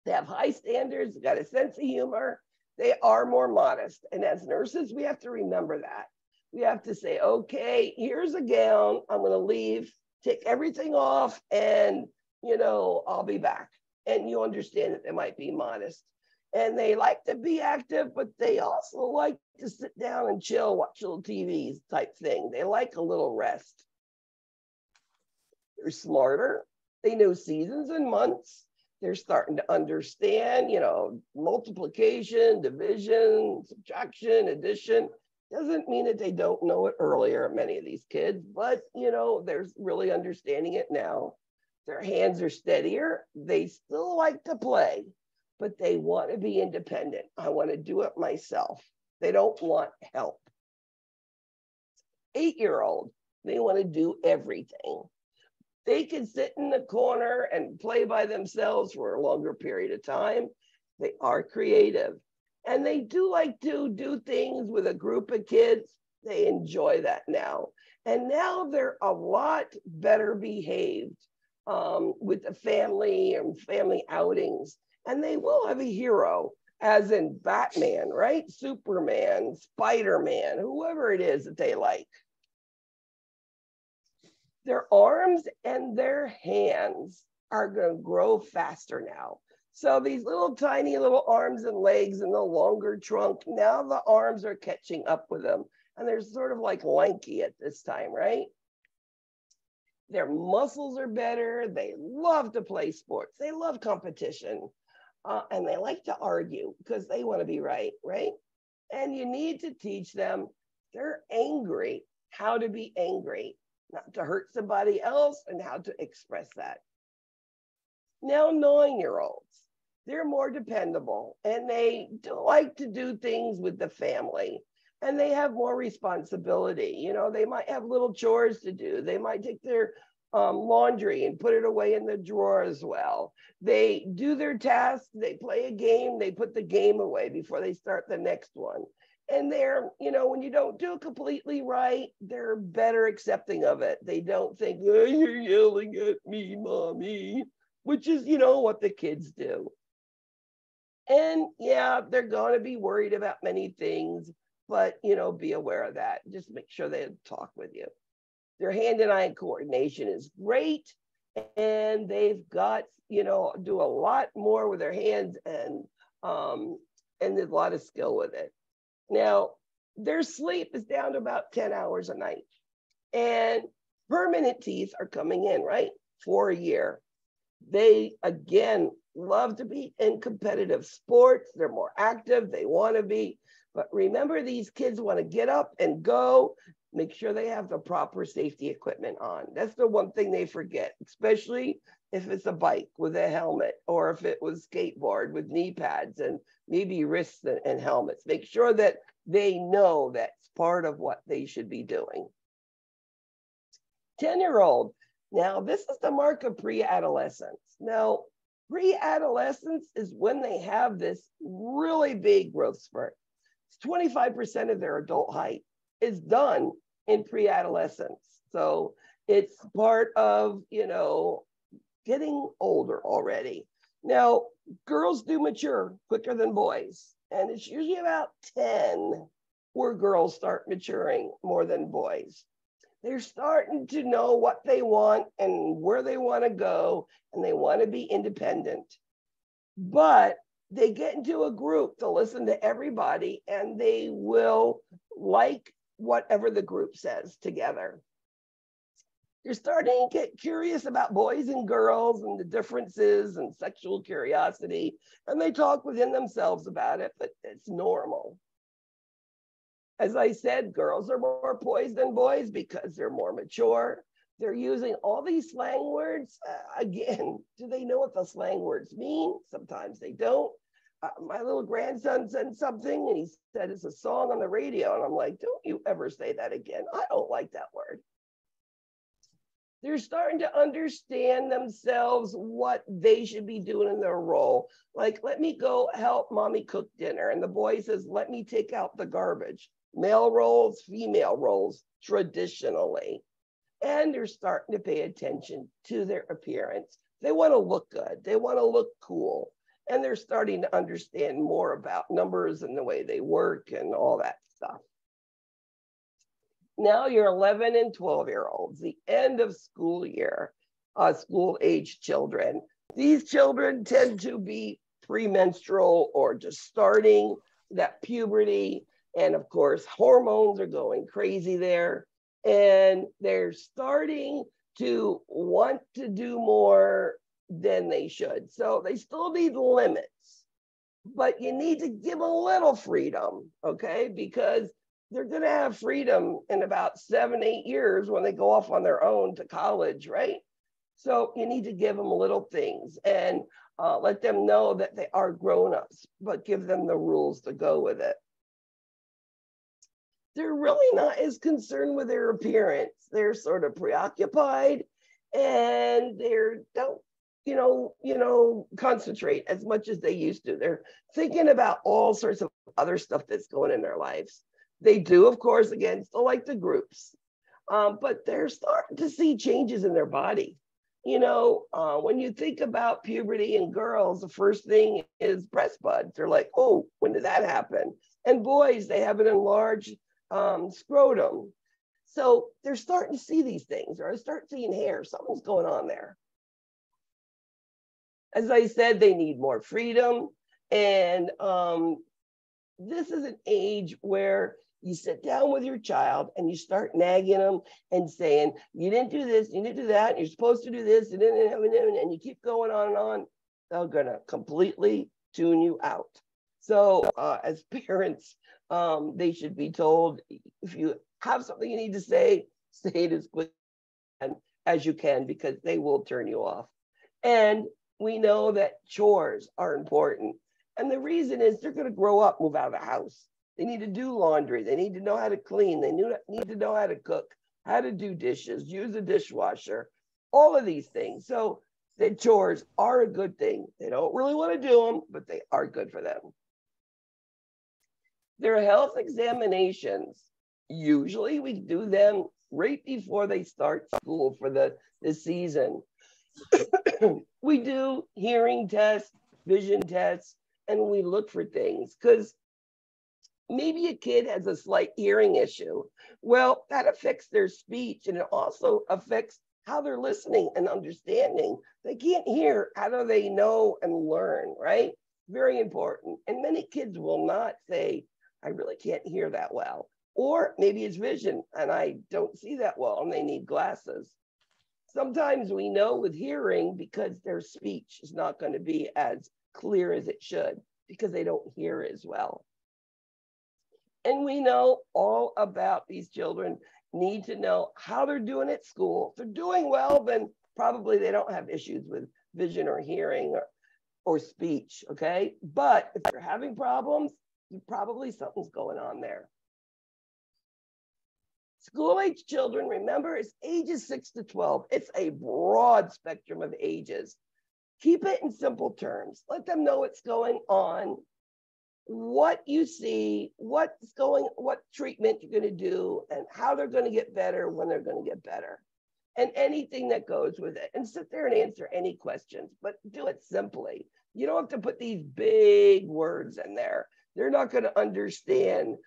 S1: They have high standards, got a sense of humor. They are more modest. And as nurses, we have to remember that. We have to say, okay, here's a gown. I'm going to leave, take everything off, and, I'll be back. And you understand that they might be modest. And they like to be active, but they also like to sit down and chill, watch little TVs type thing. They like a little rest. They're smarter. They know seasons and months. They're starting to understand, multiplication, division, subtraction, addition. Doesn't mean that they don't know it earlier, many of these kids, but, they're really understanding it now. Their hands are steadier. They still like to play, but they want to be independent. I want to do it myself. They don't want help. 8-year-old, they want to do everything. They can sit in the corner and play by themselves for a longer period of time. They are creative. And they do like to do things with a group of kids. They enjoy that now. And now they're a lot better behaved with the family and family outings. And they will have a hero, as in Batman, right? Superman, Spider-Man, whoever it is that they like. Their arms and their hands are going to grow faster now. So these little tiny little arms and legs and the longer trunk, now the arms are catching up with them. And they're sort of like lanky at this time, right? Their muscles are better. They love to play sports. They love competition. And they like to argue because they want to be right, right? And you need to teach them, they're angry, how to be angry, not to hurt somebody else and how to express that. Now, 9-year-olds, they're more dependable and they like to do things with the family and they have more responsibility. You know, they might have little chores to do. They might take their laundry and put it away in the drawer as well. They do their tasks, they play a game, they put the game away before they start the next one. And they're, you know, when you don't do it completely right, they're better accepting of it. They don't think, oh, you're yelling at me, mommy, which is, you know, what the kids do. And yeah, they're going to be worried about many things, but, you know, be aware of that. Just make sure they talk with you. Their hand and eye coordination is great. And they've got, you know, do a lot more with their hands and there's a lot of skill with it. Now, their sleep is down to about 10 hours a night. And permanent teeth are coming in, right? For a year. They, again, love to be in competitive sports. They're more active. They want to be. But remember, these kids want to get up and go. Make sure they have the proper safety equipment on. That's the one thing they forget, especially if it's a bike with a helmet or if it was skateboard with knee pads and maybe wrists and helmets. Make sure that they know that's part of what they should be doing. 10-year-old. Now, this is the mark of pre-adolescence. Now, pre-adolescence is when they have this really big growth spurt. 25% of their adult height is done in pre-adolescence. So it's part of, you know, getting older already. Now, girls do mature quicker than boys. And it's usually about 10 where girls start maturing more than boys. They're starting to know what they want and where they want to go, and they want to be independent. But they get into a group to listen to everybody, and they will like whatever the group says together. You're starting to get curious about boys and girls and the differences and sexual curiosity, and they talk within themselves about it, but it's normal. As I said, girls are more poised than boys because they're more mature. They're using all these slang words. Again, do they know what the slang words mean? Sometimes they don't. My little grandson said something and he said it's a song on the radio. And I'm like, don't you ever say that again. I don't like that word. They're starting to understand themselves what they should be doing in their role. Like, let me go help mommy cook dinner. And the boy says, let me take out the garbage. Male roles, female roles, traditionally. And they're starting to pay attention to their appearance. They want to look good. They want to look cool. And they're starting to understand more about numbers and the way they work and all that stuff. Now you're 11 and 12-year-olds, the end of school year, school-age children. These children tend to be premenstrual or just starting that puberty. And of course, hormones are going crazy there. And they're starting to want to do more than they should. So they still need limits, but you need to give a little freedom, okay? Because they're going to have freedom in about 7-8 years when they go off on their own to college, right? So you need to give them little things and let them know that they are grown-ups, but give them the rules to go with it. They're really not as concerned with their appearance. They're sort of preoccupied and they don't, concentrate as much as they used to. They're thinking about all sorts of other stuff that's going in their lives. They do, of course, again, still like the groups, but they're starting to see changes in their body. When you think about puberty in girls, the first thing is breast buds. They're like, oh, when did that happen? And boys, they have an enlarged scrotum. So they're starting to see these things, or start seeing hair. Something's going on there. As I said, they need more freedom. And this is an age where you sit down with your child and you start nagging them and saying, you didn't do this, you didn't do that, and you're supposed to do this, and you keep going on and on. They're gonna completely tune you out. So as parents, they should be told, if you have something you need to say it as quick as you can, because they will turn you off. And we know that chores are important. And the reason is they're going to grow up, move out of the house. They need to do laundry. They need to know how to clean. They need to know how to cook, how to do dishes, use a dishwasher, all of these things. So the chores are a good thing. They don't really want to do them, but they are good for them. Their health examinations, usually we do them right before they start school for the season. We do hearing tests, vision tests, and we look for things, because maybe a kid has a slight hearing issue. Well, that affects their speech, and it also affects how they're listening and understanding. They can't hear. How do they know and learn, right? Very important. And many kids will not say, I really can't hear that well. Or maybe it's vision and I don't see that well and they need glasses. Sometimes we know with hearing because their speech is not going to be as clear as it should because they don't hear as well. And we know all about these children need to know how they're doing at school. If they're doing well, then probably they don't have issues with vision or hearing or speech, okay? But if they're having problems, probably something's going on there. School-age children, remember, it's ages 6 to 12. It's a broad spectrum of ages. Keep it in simple terms. Let them know what's going on, what you see, what treatment you're going to do, and how they're going to get better, when they're going to get better, and anything that goes with it. And sit there and answer any questions, but do it simply. You don't have to put these big words in there. They're not going to understand,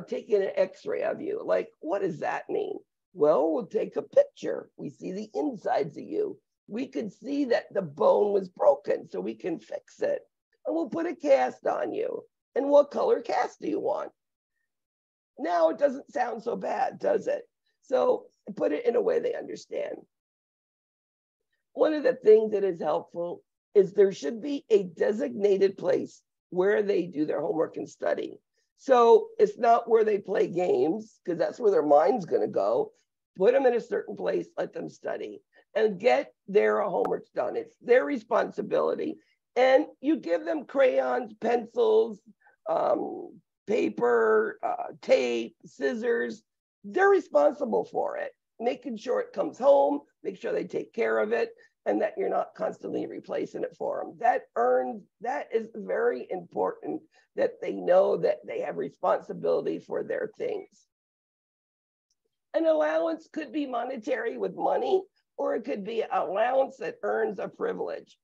S1: taking an x-ray of you. Like, what does that mean? Well, we'll take a picture. We see the insides of you. We could see that the bone was broken, so we can fix it. And we'll put a cast on you. And what color cast do you want? Now it doesn't sound so bad, does it? So put it in a way they understand. One of the things that is helpful is there should be a designated place where they do their homework and study. So it's not where they play games, because that's where their mind's going to go. Put them in a certain place, let them study, and get their homework done. It's their responsibility. And you give them crayons, pencils, paper, tape, scissors. They're responsible for it, making sure it comes home, make sure they take care of it, and that you're not constantly replacing it for them. That is very important, that they know that they have responsibility for their things. An allowance could be monetary with money, or it could be an allowance that earns a privilege.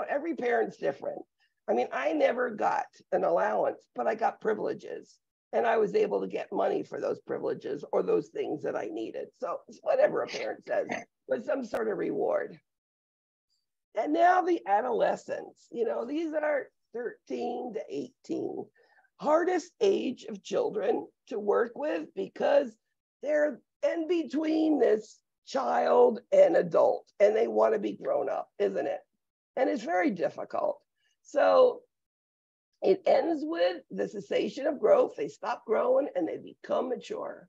S1: Every parent's different. I mean, I never got an allowance, but I got privileges, and I was able to get money for those privileges or those things that I needed. So it's whatever a parent says, but some sort of reward. And now the adolescents, these are 13 to 18, hardest age of children to work with, because they're in between this child and adult, and they want to be grown up, isn't it? And it's very difficult. So it ends with the cessation of growth. They stop growing and they become mature.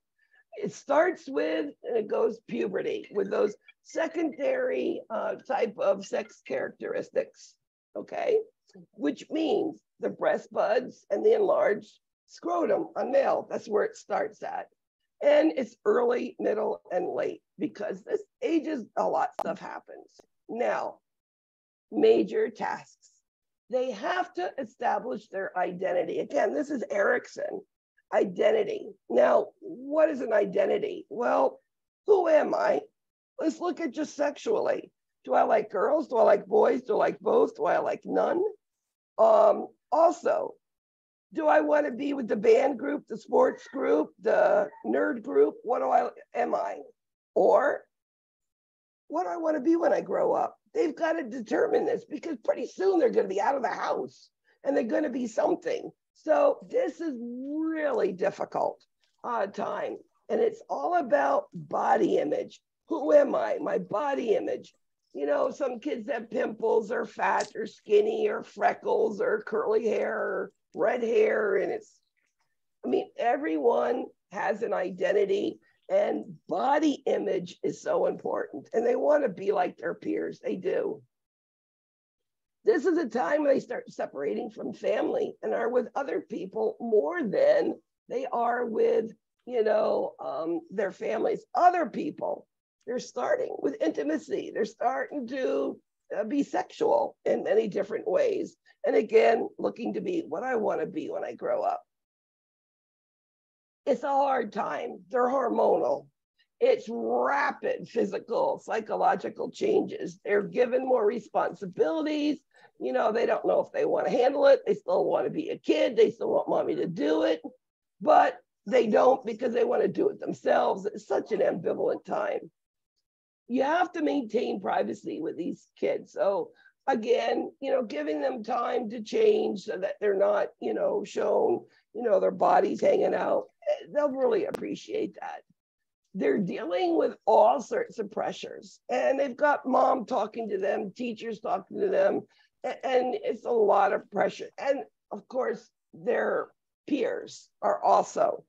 S1: It starts with, and it goes puberty, with those secondary type of sex characteristics, okay? Which means the breast buds and the enlarged scrotum on male. That's where it starts at. And it's early, middle, and late, because this ages a lot of stuff happens. Now, major tasks. They have to establish their identity. Again, this is Erickson, identity. Now, what is an identity? Well, who am I? Let's look at just sexually. Do I like girls? Do I like boys? Do I like both? Do I like none? Also, do I want to be with the band group, the sports group, the nerd group? Am I? Or what do I want to be when I grow up? They've got to determine this because pretty soon they're going to be out of the house and they're going to be something. So this is really difficult time. And it's all about body image. Who am I? My body image. You know, some kids have pimples or fat or skinny or freckles or curly hair or red hair. And everyone has an identity, and body image is so important. And they want to be like their peers. They do. This is a time when they start separating from family and are with other people more than they are with, their families. Other people, they're starting with intimacy. They're starting to be sexual in many different ways. And again, looking to be what I want to be when I grow up. It's a hard time. They're hormonal. It's rapid physical, psychological changes. They're given more responsibilities. They don't know if they want to handle it. They still want to be a kid. They still want mommy to do it, but they don't because they want to do it themselves. It's such an ambivalent time. You have to maintain privacy with these kids. So again, giving them time to change so that they're not, shown, their bodies hanging out. They'll really appreciate that. They're dealing with all sorts of pressures, and they've got mom talking to them, teachers talking to them, and it's a lot of pressure. And of course, their peers are also.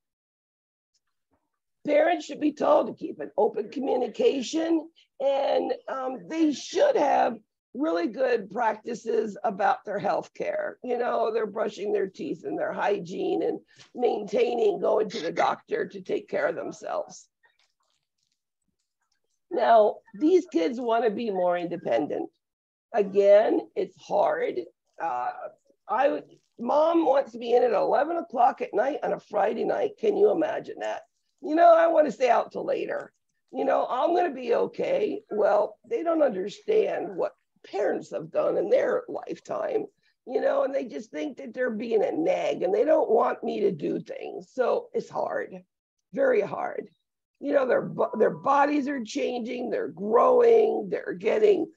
S1: Parents should be told to keep an open communication, and they should have really good practices about their health care. They're brushing their teeth and their hygiene and maintaining going to the doctor to take care of themselves. Now, these kids want to be more independent. Again, it's hard. Mom wants to be in at 11 o'clock at night on a Friday night. Can you imagine that? I want to stay out till later. I'm going to be okay. Well, they don't understand what parents have done in their lifetime, and they just think that they're being a nag and they don't want me to do things. So it's hard, very hard. Their bodies are changing, they're growing, they're getting,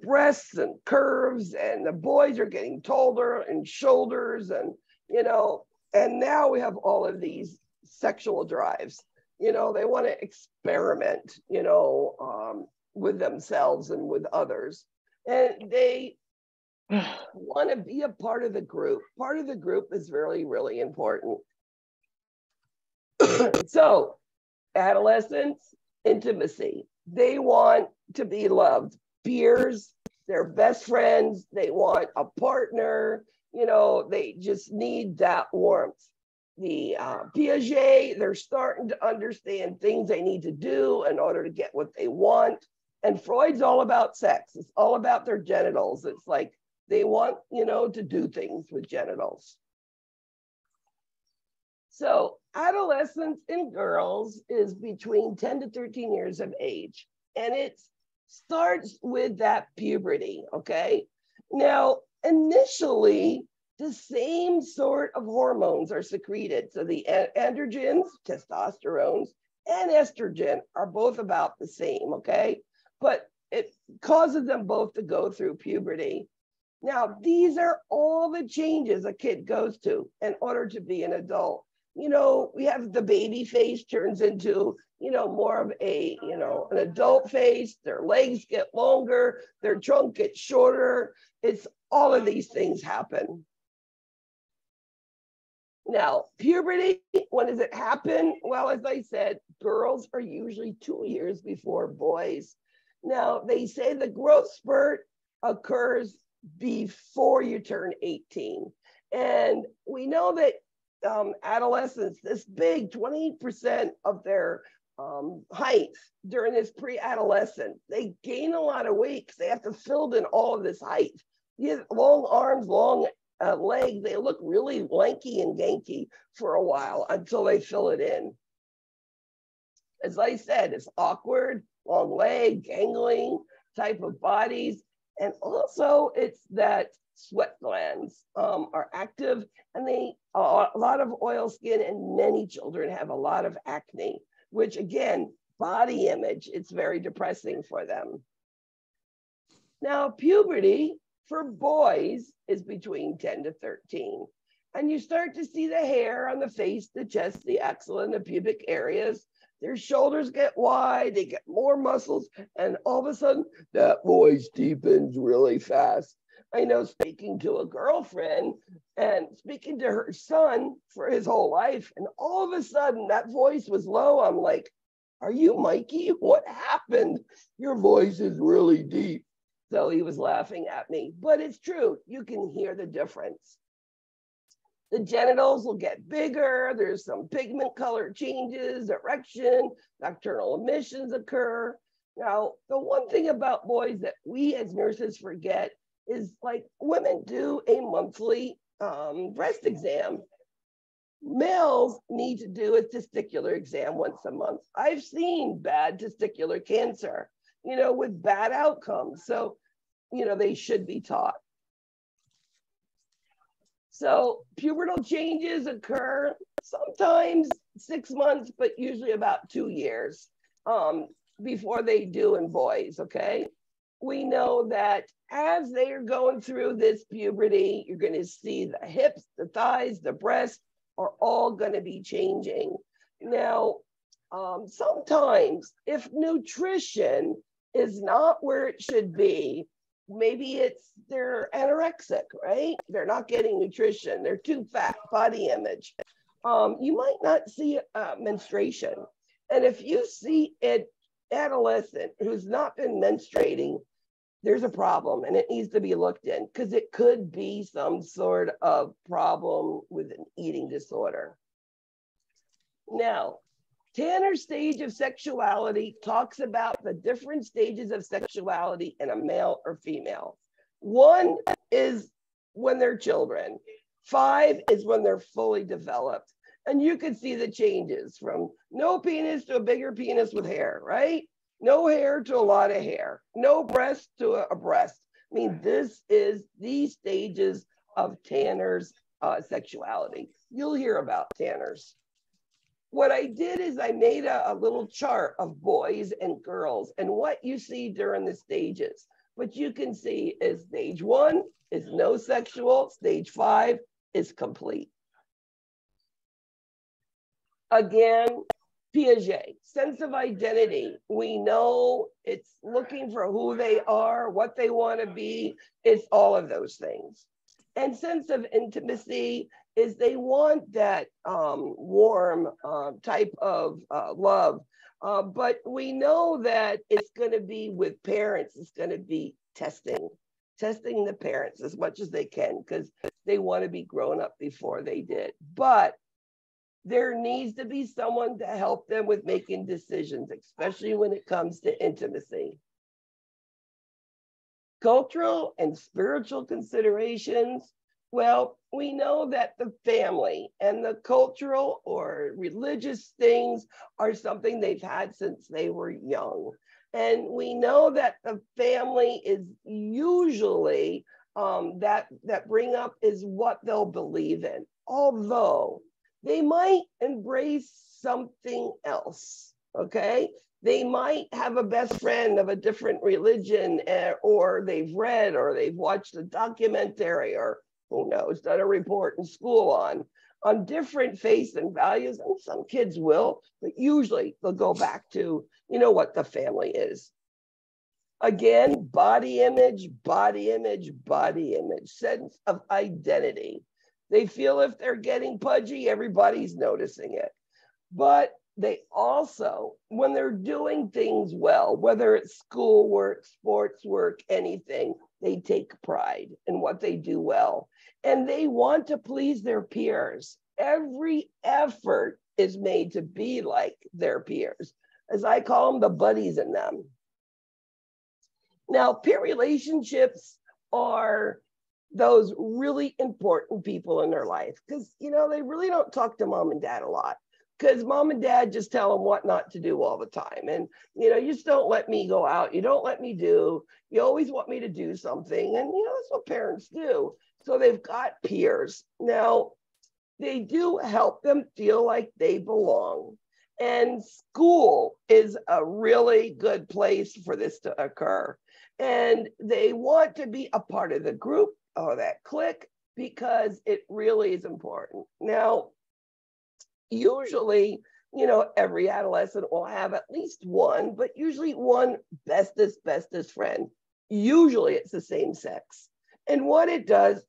S1: breasts and curves, and the boys are getting taller and shoulders, and, and now we have all of these sexual drives. They want to experiment, with themselves and with others. And they want to be a part of the group. Part of the group is really, really important. So, adolescents, intimacy. They want to be loved. Peers, their best friends. They want a partner. They just need that warmth. The Piaget, they're starting to understand things they need to do in order to get what they want. And Freud's all about sex. It's all about their genitals. It's like they want, to do things with genitals. So adolescence in girls is between 10 to 13 years of age. And it starts with that puberty, okay? Now, initially, the same sort of hormones are secreted. So the androgens, testosterones, and estrogen are both about the same, okay? But it causes them both to go through puberty. Now, these are all the changes a kid goes to in order to be an adult. We have the baby face turns into, more of a, an adult face. Their legs get longer, their trunk gets shorter. It's all of these things happen. Now, puberty, when does it happen? Well, as I said, girls are usually 2 years before boys. Now, they say the growth spurt occurs before you turn 18. And we know that adolescents, this big 20% of their height during this pre-adolescent. They gain a lot of weight because they have to fill in all of this height. You have long arms, long legs. They look really lanky and ganky for a while until they fill it in. As I said, it's awkward, long leg, gangling type of bodies. And also it's that sweat glands are active, and they a lot of oil skin, and many children have a lot of acne, which again, body image, it's very depressing for them. Now, puberty for boys is between 10 to 13. And you start to see the hair on the face, the chest, the axilla, and the pubic areas. Their shoulders get wide, they get more muscles, and all of a sudden, that voice deepens really fast. I know, speaking to a girlfriend and speaking to her son for his whole life, and all of a sudden that voice was low. I'm like, are you Mikey? What happened? Your voice is really deep. So he was laughing at me, but it's true. You can hear the difference. The genitals will get bigger. There's some pigment color changes, erection, nocturnal emissions occur. Now, the one thing about boys that we as nurses forget is, like, women do a monthly breast exam. Males need to do a testicular exam once a month. I've seen bad testicular cancer, you know, with bad outcomes. So, you know, they should be taught. So pubertal changes occur sometimes 6 months, but usually about 2 years before they do in boys, okay? We know that as they are going through this puberty, you're going to see the hips, the thighs, the breasts are all going to be changing. Now, sometimes if nutrition is not where it should be, maybe it's they're anorexic, right? They're not getting nutrition. They're too fat, body image. You might not see menstruation. And if you see an adolescent who's not been menstruating, there's a problem and it needs to be looked in, because it could be some sort of problem with an eating disorder. Now, Tanner's stage of sexuality talks about the different stages of sexuality in a male or female. 1 is when they're children. 5 is when they're fully developed. And you can see the changes from no penis to a bigger penis with hair, right? No hair to a lot of hair. No breast to a breast. I mean, this is the stages of Tanner's sexuality. You'll hear about Tanner's. What I did is I made a little chart of boys and girls and what you see during the stages. What you can see is stage 1 is no sexual, stage 5 is complete. Again, Piaget, sense of identity. We know it's looking for who they are, what they want to be. It's all of those things. And sense of intimacy is they want that warm type of love. But we know that it's going to be with parents. It's going to be testing the parents as much as they can, because they want to be grown up before they did. But there needs to be someone to help them with making decisions, especially when it comes to intimacy. Cultural and spiritual considerations. Well, we know that the family and the cultural or religious things are something they've had since they were young. And we know that the family is usually that bring up is what they'll believe in, although they might embrace something else, okay? They might have a best friend of a different religion, or they've read or they've watched a documentary, or who knows, done a report in school on different faiths and values. And some kids will, but usually they'll go back to, you know, what the family is. Again, body image, sense of identity. They feel if they're getting pudgy, everybody's noticing it. But they also, when they're doing things well, whether it's schoolwork, sports work, anything, they take pride in what they do well. And they want to please their peers. Every effort is made to be like their peers. as I call them, the buddies in them. Now, peer relationships are those really important people in their life because, you know, they really don't talk to mom and dad a lot because mom and dad just tell them what not to do all the time. And, you know, you just don't let me go out. You don't let me do. You always want me to do something. And, you know, that's what parents do. So they've got peers. Now, they do help them feel like they belong. And school is a really good place for this to occur. And they want to be a part of the group or that clique because it really is important. Now, usually, you know, every adolescent will have at least one, but usually one bestest friend. Usually it's the same sex. And what it does,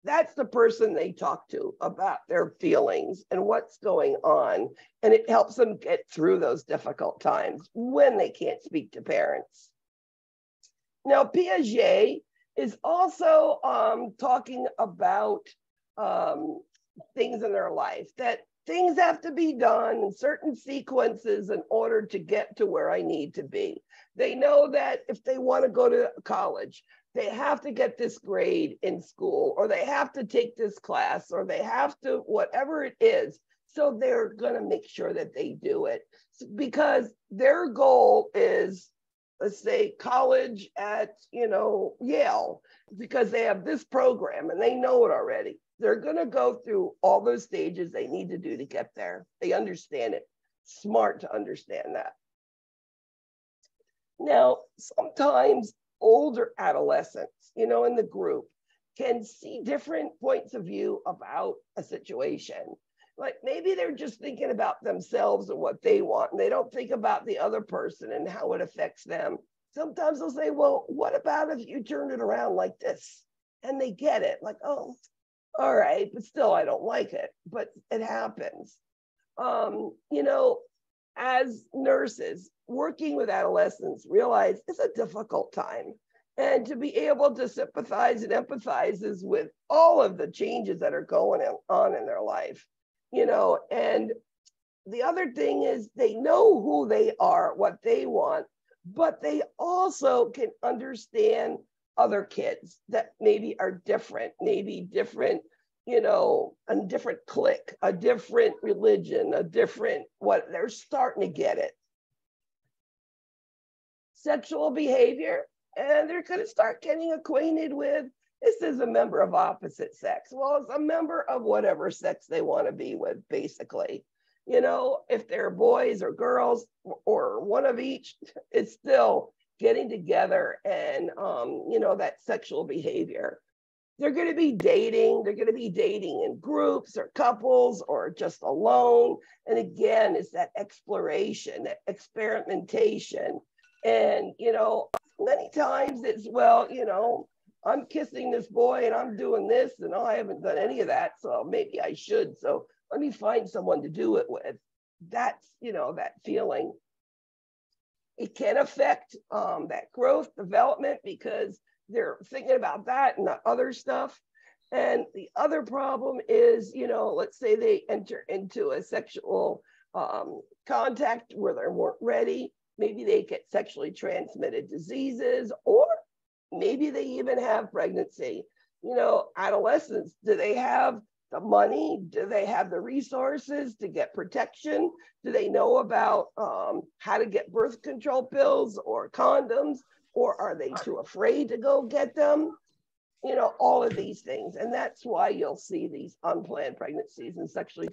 S1: that's the person they talk to about their feelings and what's going on. And it helps them get through those difficult times when they can't speak to parents. Now, Piaget is also talking about things in their life, that things have to be done in certain sequences in order to get to where I need to be. They know that if they want to go to college, they have to get this grade in school, or they have to take this class, or they have to, whatever it is. So they're going to make sure that they do it because their goal is, let's say, college at, you know, Yale, because they have this program and they know it already. They're going to go through all those stages they need to do to get there. They understand it. Smart to understand that. Now, sometimes older adolescents, you know, in the group can see different points of view about a situation. Like maybe they're just thinking about themselves and what they want, and they don't think about the other person and how it affects them. Sometimes they'll say, well, what about if you turned it around like this? And they get it, like, oh, all right, but still I don't like it, but it happens. You know, as nurses working with adolescents, realize it's a difficult time. And to be able to sympathize and empathize is with all of the changes that are going on in their life. You know, and the other thing is they know who they are, what they want, but they also can understand other kids that maybe are different, you know, a different clique, a different religion, a different what, they're starting to get it. Sexual behavior, and they're going to start getting acquainted with, this is a member of opposite sex. Well, it's a member of whatever sex they want to be with, basically. You know, if they're boys or girls or one of each, it's still getting together and, you know, that sexual behavior. They're going to be dating. They're going to be dating in groups or couples or just alone. And again, it's that exploration, that experimentation. And, you know, many times it's, well, you know, I'm kissing this boy and I'm doing this and I haven't done any of that. So maybe I should. So let me find someone to do it with. That's, you know, that feeling. It can affect that growth, development, because they're thinking about that and not other stuff. And the other problem is, you know, let's say they enter into a sexual contact where they weren't ready. Maybe they get sexually transmitted diseases, or maybe they even have pregnancy. You know, adolescents, do they have the money? Do they have the resources to get protection? Do they know about how to get birth control pills or condoms? Or are they too afraid to go get them? You know, all of these things. And that's why you'll see these unplanned pregnancies and sexually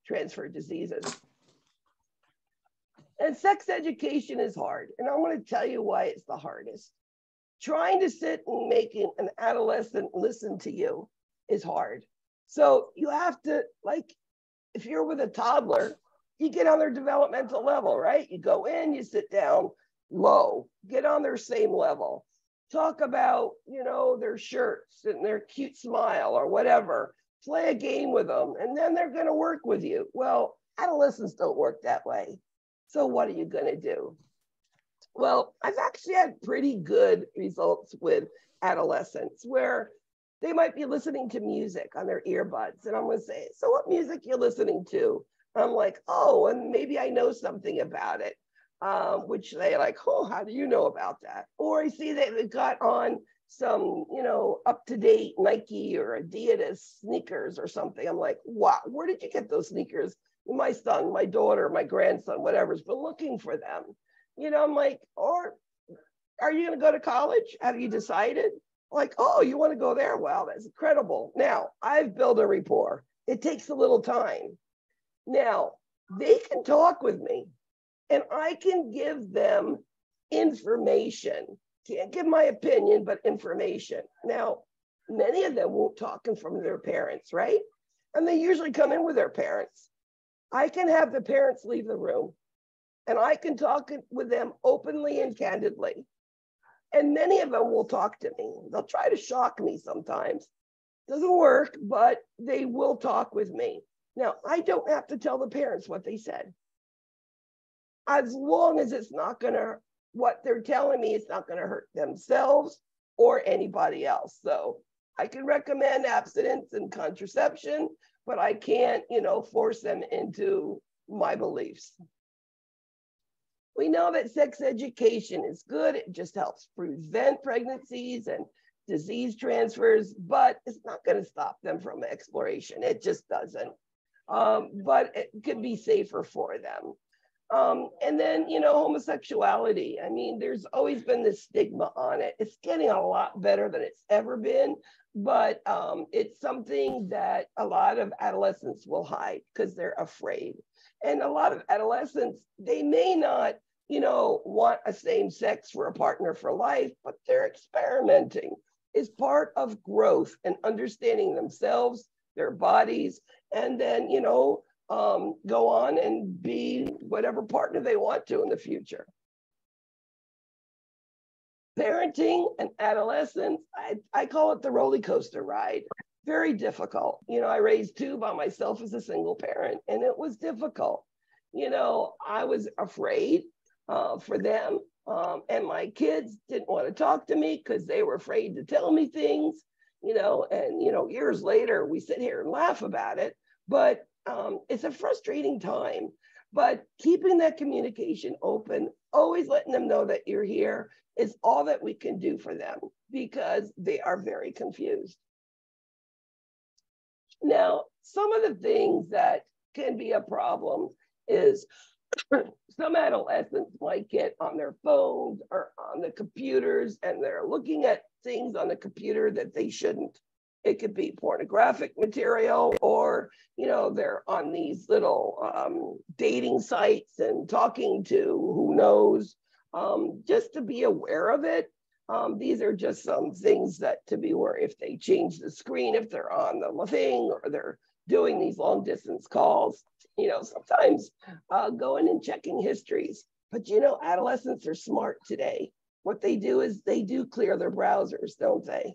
S1: transferred diseases. And sex education is hard. And I'm going to tell you why it's the hardest. Trying to sit and making an adolescent listen to you is hard. So you have to, like, if you're with a toddler, you get on their developmental level, right? You go in, you sit down low, get on their same level. Talk about, you know, their shirts and their cute smile or whatever. Play a game with them, and then they're going to work with you. Well, adolescents don't work that way. So what are you going to do? Well, I've actually had pretty good results with adolescents where they might be listening to music on their earbuds. And I'm going to say, so what music you listening to? I'm like, oh, and maybe I know something about it, which they like, oh, how do you know about that? Or I see that they got on some, up-to-date Nike or Adidas sneakers or something. I'm like, wow, where did you get those sneakers? My son, my daughter, my grandson, whatever's been looking for them. I'm like, or are you going to go to college? Have you decided? Like, oh, you want to go there? Wow, that's incredible. Now, I've built a rapport. It takes a little time. Now, they can talk with me and I can give them information. Can't give my opinion, but information. Now, many of them won't talk in front of their parents, right? And they usually come in with their parents. I can have the parents leave the room and I can talk with them openly and candidly. And many of them will talk to me. They'll try to shock me sometimes. Doesn't work, but they will talk with me. Now, I don't have to tell the parents what they said. As long as it's not gonna, what they're telling me, it's not gonna hurt themselves or anybody else. So I can recommend abstinence and contraception, but I can't, force them into my beliefs. We know that sex education is good. It just helps prevent pregnancies and disease transfers, but it's not going to stop them from exploration. It just doesn't. But it could be safer for them. And then, homosexuality. I mean, there's always been this stigma on it. It's getting a lot better than it's ever been, but it's something that a lot of adolescents will hide because they're afraid. And a lot of adolescents, they may not, want a same sex for a partner for life, but they're experimenting. Is part of growth and understanding themselves, their bodies, and then, go on and be whatever partner they want to in the future. Parenting and adolescence, I call it the roller coaster ride. Very difficult. I raised two by myself as a single parent, and it was difficult. I was afraid for them. And my kids didn't want to talk to me because they were afraid to tell me things, and, years later, we sit here and laugh about it, but it's a frustrating time. But keeping that communication open, always letting them know that you're here is all that we can do for them because they are very confused. Now, some of the things that can be a problem is some adolescents might get on their phones or on the computers and they're looking at things on the computer that they shouldn't. It could be pornographic material or, they're on these little dating sites and talking to who knows, just to be aware of it. These are just some things that to be aware if they change the screen, if they're on the thing or they're doing these long distance calls, sometimes going and checking histories. But, adolescents are smart today. What they do is they do clear their browsers, don't they?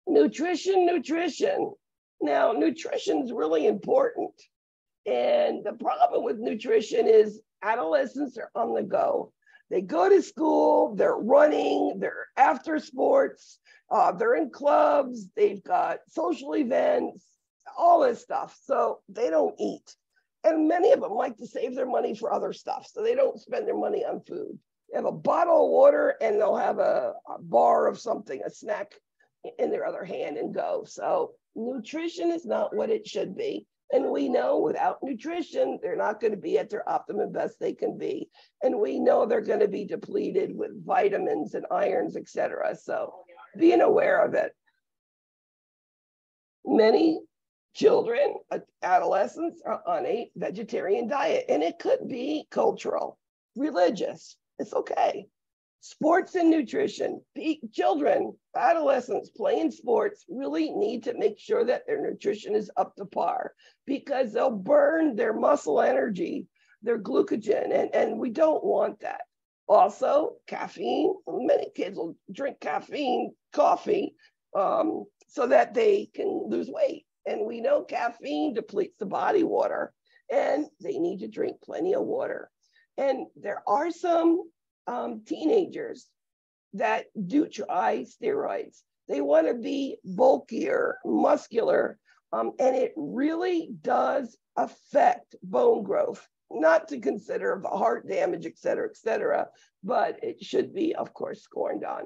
S1: Nutrition. Now, nutrition is really important. And the problem with nutrition is adolescents are on the go. They go to school, they're running, they're after sports, they're in clubs, they've got social events, all this stuff. So they don't eat. And many of them like to save their money for other stuff. So they don't spend their money on food. They have a bottle of water and they'll have a bar of something, a snack in their other hand and go. So nutrition is not what it should be. And we know without nutrition, they're not going to be at their optimum best they can be. And we know they're going to be depleted with vitamins and irons, etc. So being aware of it. Many children, adolescents are on a vegetarian diet, and it could be cultural, religious. It's okay. Sports and nutrition. Children, adolescents playing sports really need to make sure that their nutrition is up to par because they'll burn their muscle energy, their glycogen, and we don't want that. Also, caffeine. Many kids will drink coffee, so that they can lose weight. And we know caffeine depletes the body water, and they need to drink plenty of water. And there are some teenagers that do try steroids. They want to be bulkier, muscular, And it really does affect bone growth, not to consider the heart damage, et cetera, but it should be, of course, scorned on.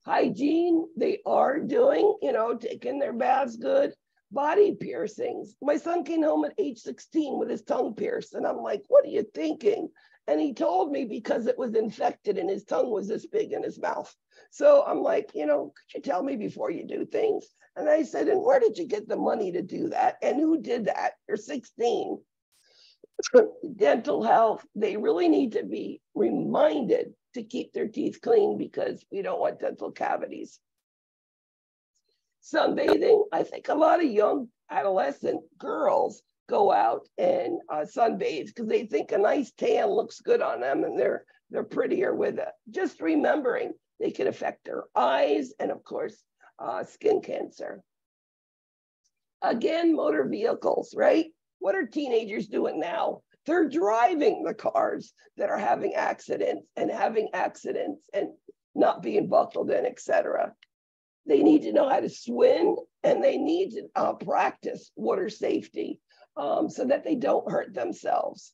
S1: Hygiene, they are doing, taking their baths good. Body piercings. My son came home at age 16 with his tongue pierced. And I'm like, what are you thinking? And he told me because it was infected and his tongue was this big in his mouth. So I'm like, could you tell me before you do things? And I said, and where did you get the money to do that? And who did that? You're 16. Dental health, they really need to be reminded to keep their teeth clean because we don't want dental cavities. Sunbathing, I think a lot of young adolescent girls go out and sunbathe because they think a nice tan looks good on them and they're prettier with it. Just remembering they can affect their eyes and of course, skin cancer. Again, motor vehicles, right? What are teenagers doing now? They're driving the cars that are having accidents and not being buckled in, et cetera. They need to know how to swim and they need to practice water safety so that they don't hurt themselves.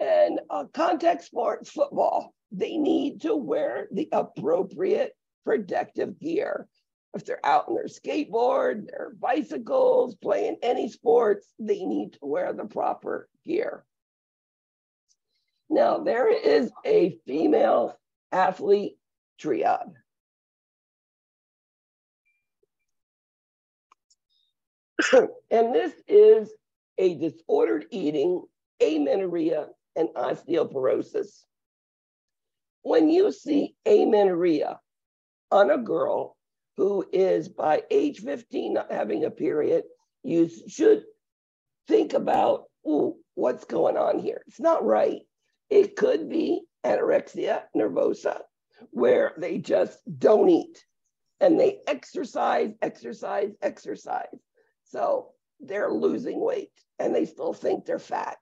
S1: And contact sports, football, they need to wear the appropriate protective gear. If they're out on their skateboard, their bicycles, playing any sports, they need to wear the proper gear. Now, there is a female athlete triad. And this is a disordered eating, amenorrhea, and osteoporosis. When you see amenorrhea on a girl who is by age 15 not having a period, you should think about, ooh, what's going on here? It's not right. It could be anorexia nervosa, where they just don't eat and they exercise. So they're losing weight and they still think they're fat.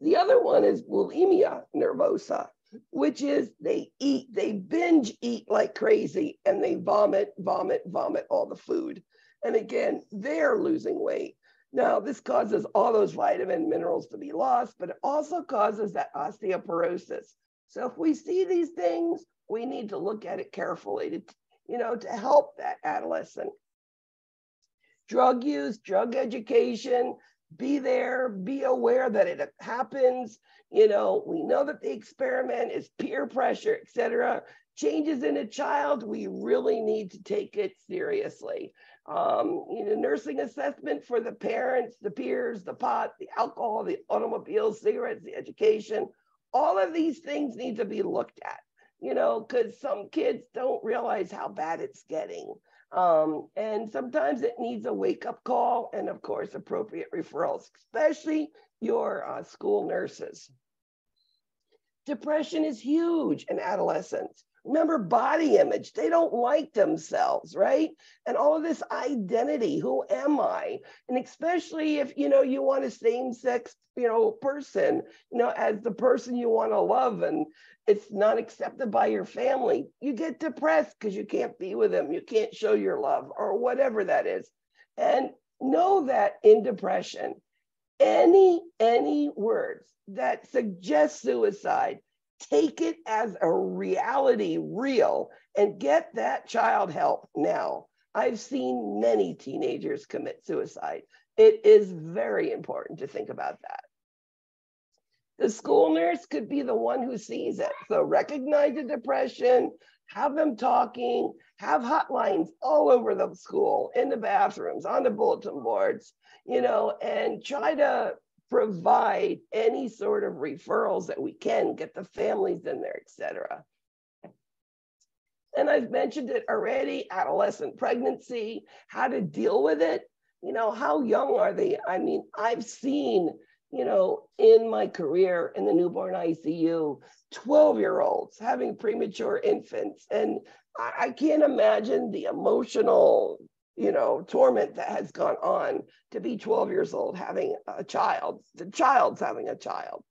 S1: The other one is bulimia nervosa, which is they binge eat like crazy and they vomit all the food. And again, they're losing weight. Now, this causes all those vitamin minerals to be lost, but it also causes that osteoporosis. So if we see these things, we need to look at it carefully to help that adolescent. Drug use, drug education, be there, be aware that it happens. We know that the experiment is peer pressure, et cetera. Changes in a child, we really need to take it seriously. Nursing assessment for the parents, the peers, the pot, the alcohol, the automobiles, cigarettes, the education, all of these things need to be looked at, because some kids don't realize how bad it's getting. And sometimes it needs a wake-up call and, of course, appropriate referrals, especially your school nurses. Depression is huge in adolescents. Remember, body image, they don't like themselves, right? And all of this identity, who am I? And especially if, you want a same-sex, person, as the person you want to love, and it's not accepted by your family, you get depressed because you can't be with them, you can't show your love, or whatever that is. And know that in depression, any words that suggest suicide, take it as a reality, real, and get that child help now. I've seen many teenagers commit suicide. It is very important to think about that. The school nurse could be the one who sees it. So recognize the depression, have them talking, have hotlines all over the school, in the bathrooms, on the bulletin boards, and try to provide any sort of referrals that we can, get the families in there, et cetera. And I've mentioned it already, adolescent pregnancy, how to deal with it. How young are they? I mean, I've seen, in my career in the newborn ICU, 12-year-olds having premature infants. And I can't imagine the emotional torment that has gone on to be 12 years old having a child. The child's having a child.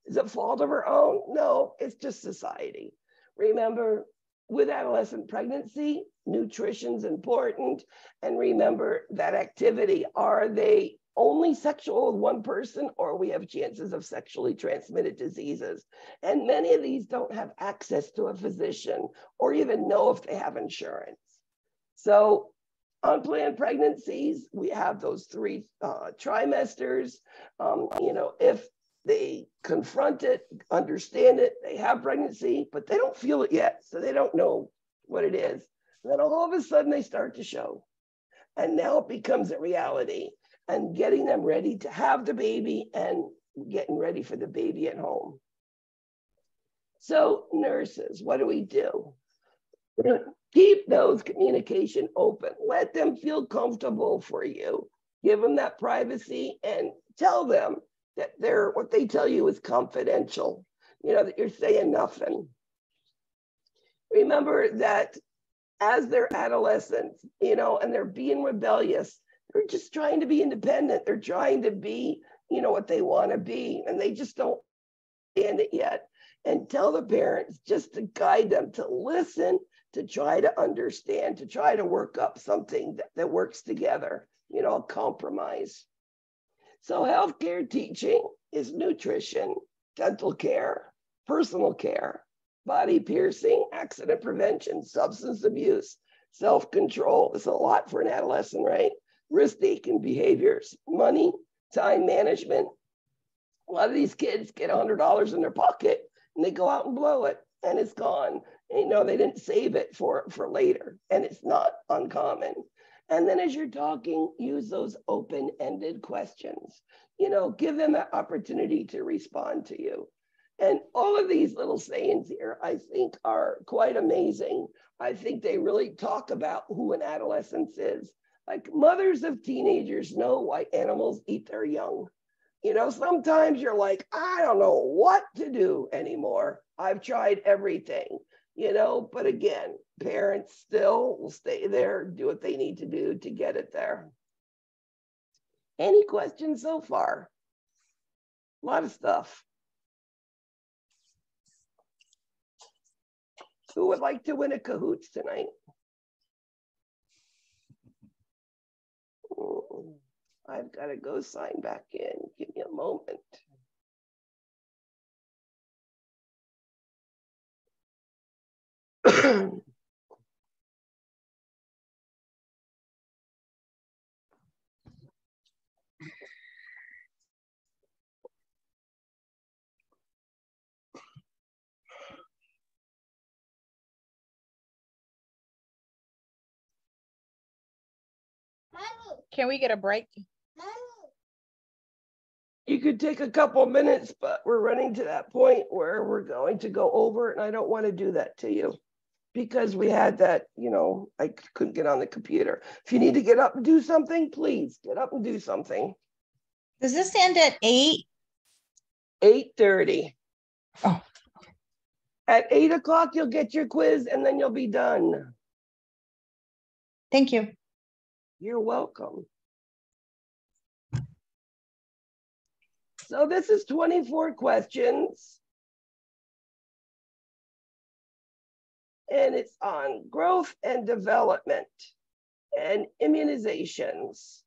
S1: Is it fault of her own? No, it's just society. Remember, with adolescent pregnancy, nutrition's important. And remember that activity, are they only sexual with one person, or we have chances of sexually transmitted diseases? And many of these don't have access to a physician or even know if they have insurance. So unplanned pregnancies, we have those 3 trimesters. If they confront it, understand it, they have pregnancy, but they don't feel it yet, so they don't know what it is. And then all of a sudden they start to show. And now it becomes a reality, and getting them ready to have the baby and getting ready for the baby at home. So nurses, what do we do? Keep those communication open. Let them feel comfortable for you. Give them that privacy and tell them that what they tell you is confidential, that you're saying nothing. Remember that as they're adolescents, and they're being rebellious, they're just trying to be independent. They're trying to be, what they want to be, and they just don't understand it yet. And tell the parents just to guide them, to listen, to try to understand, to try to work up something that works together, a compromise. So healthcare teaching is nutrition, dental care, personal care, body piercing, accident prevention, substance abuse, self-control. It's a lot for an adolescent, right? Risk-taking behaviors, money, time management. A lot of these kids get $100 in their pocket and they go out and blow it, and it's gone. And, they didn't save it for later, and it's not uncommon. And then as you're talking, use those open-ended questions. Give them an opportunity to respond to you. And all of these little sayings here, I think, are quite amazing. I think they really talk about who an adolescent is. Like, mothers of teenagers know why animals eat their young. Sometimes you're like, I don't know what to do anymore. I've tried everything, but again, parents still will stay there, do what they need to do to get it there. Any questions so far? A lot of stuff. Who would like to win a Kahoots tonight? I've got to go sign back in. Give me a moment.
S2: Can we get a break?
S1: You could take a couple minutes, but we're running to that point where we're going to go over, and I don't want to do that to you because we had that, I couldn't get on the computer. If you need to get up and do something, please get up and do something.
S9: Does this end at 8?
S1: 8:30.
S9: Oh.
S1: At 8 o'clock, you'll get your quiz and then you'll be done.
S9: Thank you.
S1: You're welcome. So this is 24 questions. And it's on growth and development and immunizations.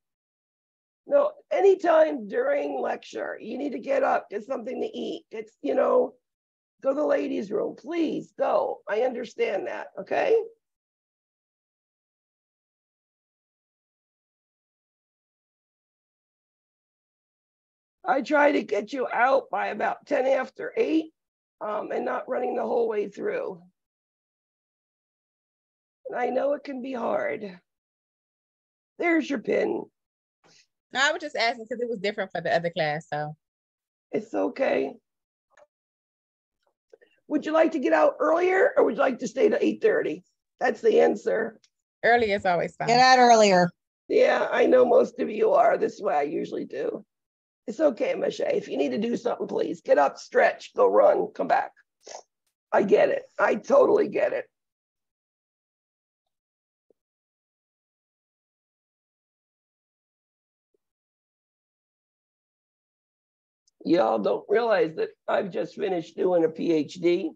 S1: No, anytime during lecture, you need to get up, get something to eat. It's, go to the ladies' room, please go. I understand that, okay? I try to get you out by about 10 after 8 and not running the whole way through. And I know it can be hard. There's your pin.
S2: No, I was just asking because it was different for the other class, so.
S1: It's okay. Would you like to get out earlier or would you like to stay to 8:30? That's the answer.
S2: Early is always fine.
S9: Get out earlier.
S1: Yeah, I know most of you are. This is what I usually do. It's okay, Michelle. If you need to do something, please get up, stretch, go run, come back. I get it. I totally get it. Y'all don't realize that I've just finished doing a PhD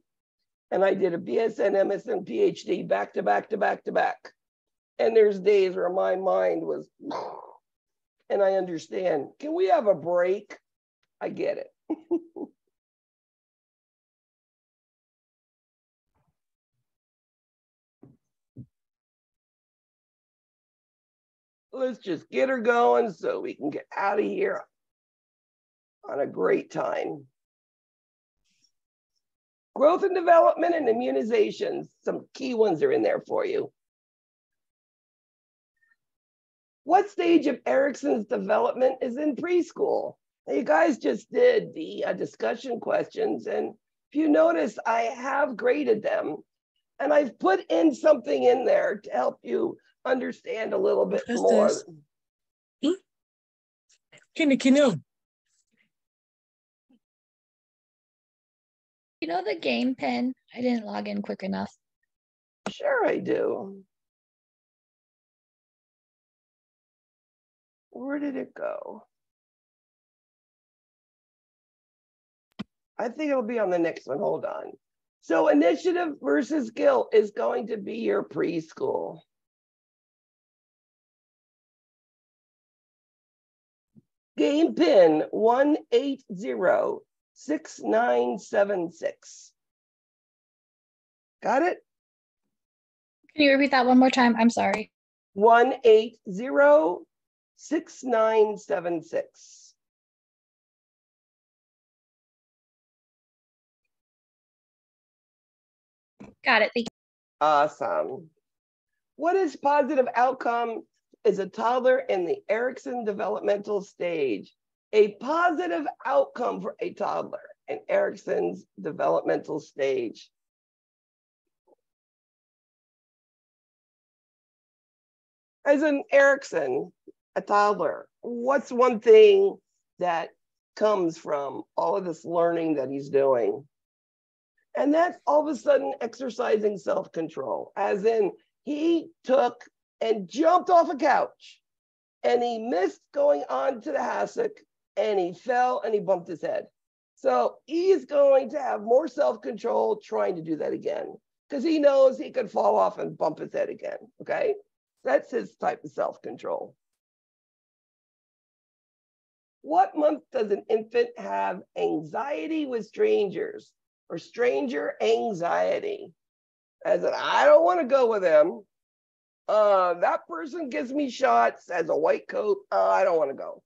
S1: And I did a BSN, MSN, PhD back to back to back to back. And there's days where my mind was, and I understand, can we have a break? I get it. Let's just get her going so we can get out of here on a great time. Growth and development and immunizations. Some key ones are in there for you. What stage of Erickson's development is in preschool? Now, you guys just did the discussion questions, and if you notice, I have graded them, and I've put in something in there to help you understand a little bit more.
S8: Can you?
S10: You know the game pin? I didn't log in quick enough.
S1: Sure I do. Where did it go? I think it'll be on the next one. Hold on. So initiative versus guilt is going to be your preschool. Game pin 1806976. Got it?
S10: Can you repeat that one more time? I'm sorry.
S1: 1806976.
S10: Got it. Thank you.
S1: Awesome. What is positive outcome is a toddler in the Erickson developmental stage? A positive outcome for a toddler in Erickson's developmental stage. As an Erickson, a toddler, what's one thing that comes from all of this learning that he's doing? And that's all of a sudden exercising self-control, as in he took and jumped off a couch and he missed going onto the hassock and he fell and he bumped his head. So he's going to have more self-control trying to do that again because he knows he could fall off and bump his head again, okay? That's his type of self-control. What month does an infant have anxiety with strangers or stranger anxiety? As in, I don't want to go with them. That person gives me shots as a white coat. I don't want to go.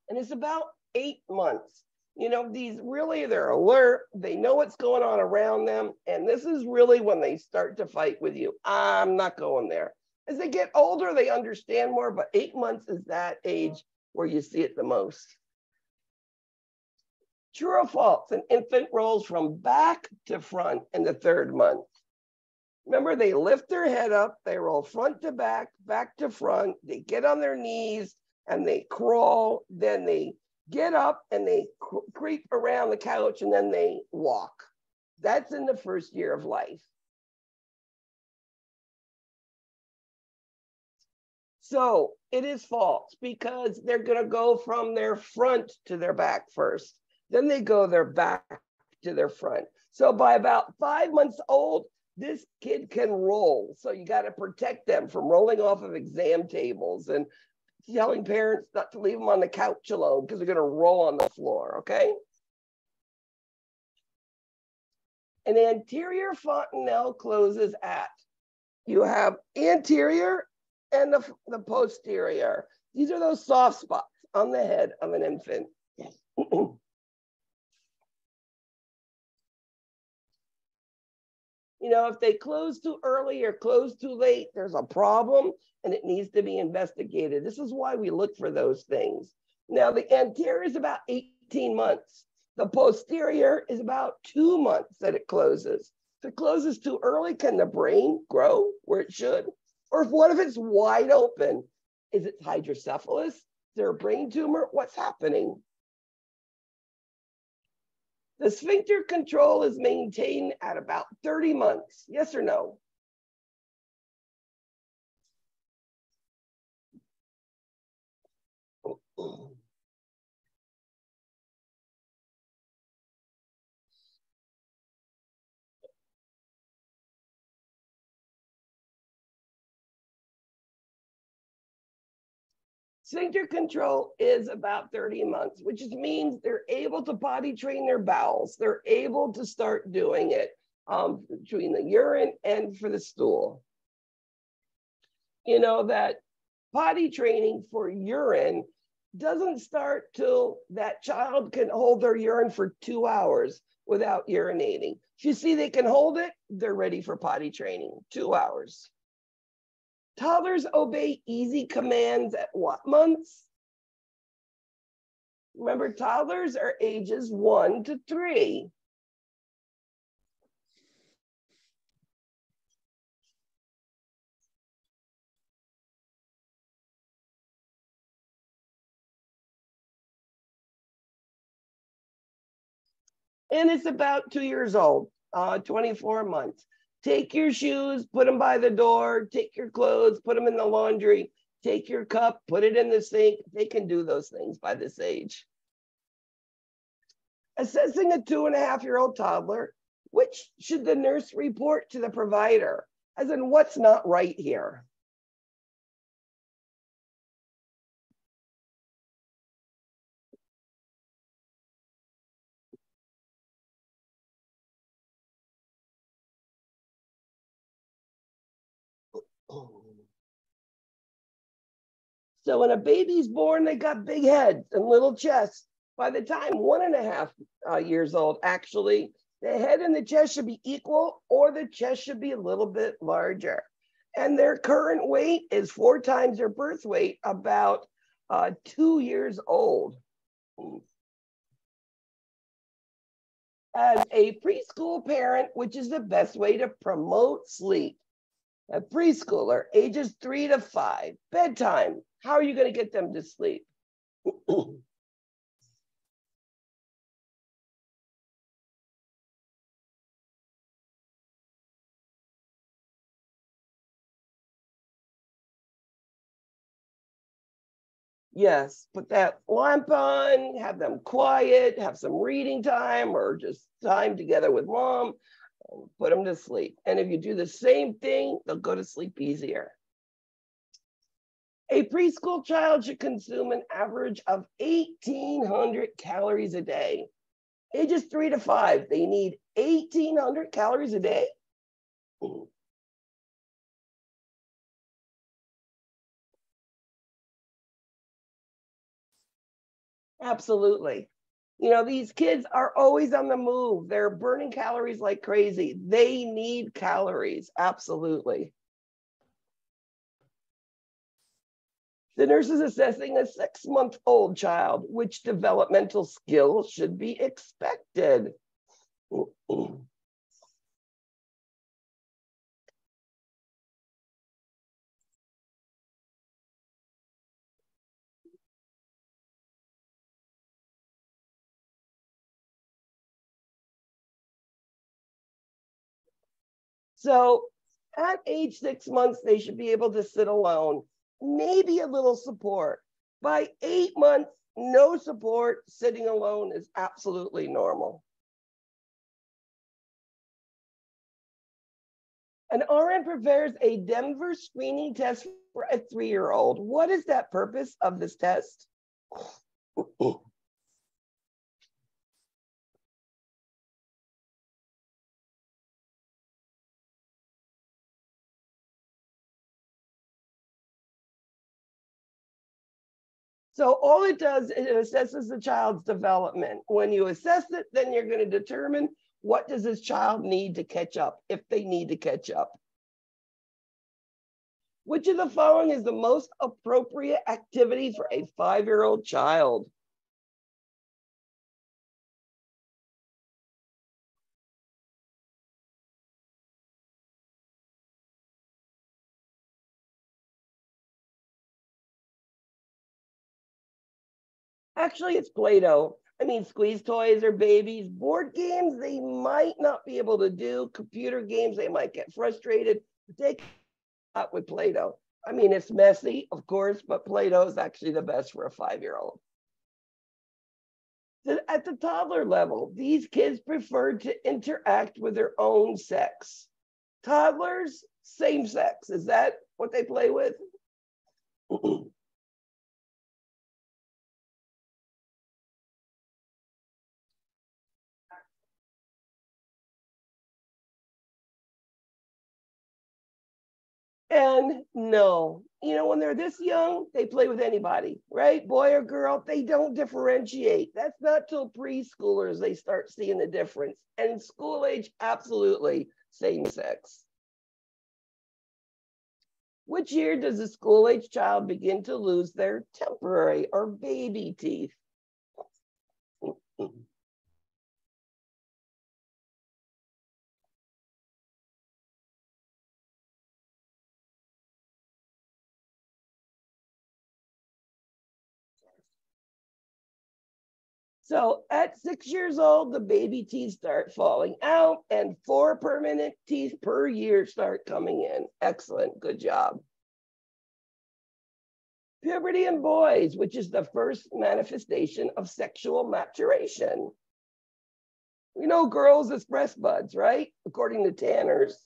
S1: And it's about 8 months. You know, these really, they're alert. They know what's going on around them. And this is really when they start to fight with you. I'm not going there. As they get older, they understand more, but 8 months is that age where you see it the most. True or false, an infant rolls from back to front in the 3rd month. Remember, they lift their head up, they roll front to back, back to front, they get on their knees and they crawl, then they get up and they creep around the couch and then they walk. That's in the 1st year of life. So it is false because they're going to go from their front to their back first. Then they go their back to their front. So by about 5 months old, this kid can roll. So you got to protect them from rolling off of exam tables and telling parents not to leave them on the couch alone because they're going to roll on the floor, okay? An anterior fontanelle closes at. You have anterior and the posterior. These are those soft spots on the head of an infant. You know, if they close too early or close too late, there's a problem and it needs to be investigated. This is why we look for those things. Now, the anterior is about 18 months. The posterior is about 2 months that it closes. If it closes too early, can the brain grow where it should? Or what if it's wide open? Is it hydrocephalus? Is there a brain tumor? What's happening? The sphincter control is maintained at about 30 months. Yes or no? Sphincter control is about 30 months, which just means they're able to potty train their bowels. They're able to start doing it between the urine and for the stool. You know that potty training for urine doesn't start till that child can hold their urine for 2 hours without urinating. If you see they can hold it, they're ready for potty training, 2 hours. Toddlers obey easy commands at what months? Remember, toddlers are ages 1 to 3. And it's about 2 years old, 24 months. Take your shoes, put them by the door, take your clothes, put them in the laundry, take your cup, put it in the sink. They can do those things by this age. Assessing a 2.5-year-old toddler, which should the nurse report to the provider? As in, what's not right here? So when a baby's born, they got big heads and little chests. By the time 1.5 years old, actually, the head and the chest should be equal, or the chest should be a little bit larger. And their current weight is 4 times their birth weight, about 2 years old. As a preschool parent, which is the best way to promote sleep? A preschooler, ages 3 to 5, bedtime. How are you going to get them to sleep? Yes, put that lamp on, have them quiet, have some reading time or just time together with mom, put them to sleep. And if you do the same thing, they'll go to sleep easier. A preschool child should consume an average of 1,800 calories a day. Ages 3 to 5, they need 1,800 calories a day. Absolutely. You know, these kids are always on the move. They're burning calories like crazy. They need calories. Absolutely. The nurse is assessing a 6-month-old child. Which developmental skills should be expected? So at age 6 months, they should be able to sit alone, maybe a little support. By 8 months, no support, sitting alone is absolutely normal. An RN prepares a Denver screening test for a 3-year-old. What is that purpose of this test? So all it does is it assesses the child's development. When you assess it, then you're going to determine what does this child need to catch up, if they need to catch up. Which of the following is the most appropriate activity for a 5-year-old child? Actually, it's Play-Doh. I mean, squeeze toys are babies. Board games, they might not be able to do. Computer games, they might get frustrated. They can out with Play-Doh. I mean, it's messy, of course, but Play-Doh is actually the best for a 5-year-old. At the toddler level, these kids prefer to interact with their own sex. Toddlers, same sex. Is that what they play with? And no, you know, when they're this young, they play with anybody, right? Boy or girl, they don't differentiate. That's not till preschoolers they start seeing the difference. And school age, absolutely same sex. Which year does a school age child begin to lose their temporary or baby teeth? So at 6 years old, the baby teeth start falling out and 4 permanent teeth per year start coming in. Excellent, good job. Puberty in boys, which is the first manifestation of sexual maturation. We know girls as breast buds, right? According to Tanners.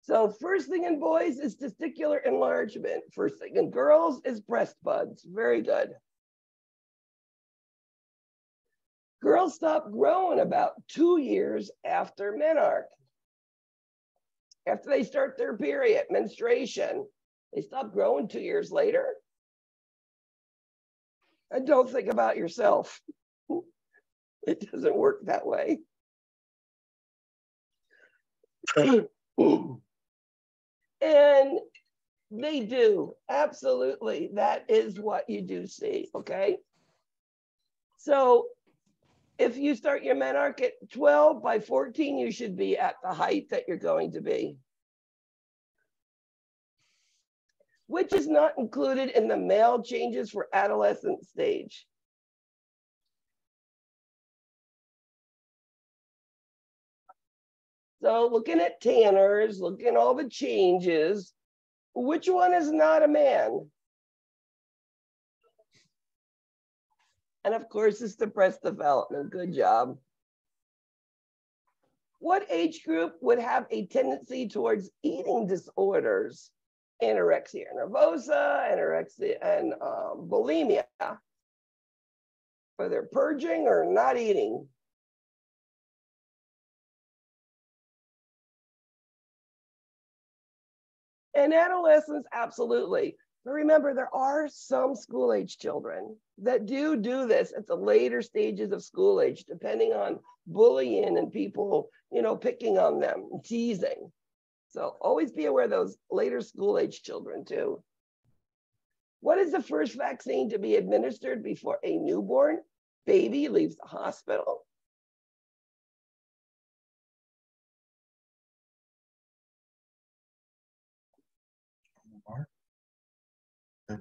S1: So first thing in boys is testicular enlargement. First thing in girls is breast buds. Very good. Girls stop growing about 2 years after menarche. After they start their period, menstruation, they stop growing 2 years later. And don't think about yourself. It doesn't work that way. And they do, absolutely. That is what you do see, okay? So if you start your menarche at 12, by 14, you should be at the height that you're going to be. Which is not included in the male changes for adolescent stage. So looking at Tanners, looking at all the changes, which one is not a man? And of course, it's the breast development. Good job. What age group would have a tendency towards eating disorders? Anorexia nervosa, anorexia, and bulimia. Whether purging or not eating. And adolescents, absolutely. But remember, there are some school age children that do this at the later stages of school age, depending on bullying and people, you know, picking on them, teasing. So always be aware of those later school age children too. What is the first vaccine to be administered before a newborn baby leaves the hospital? And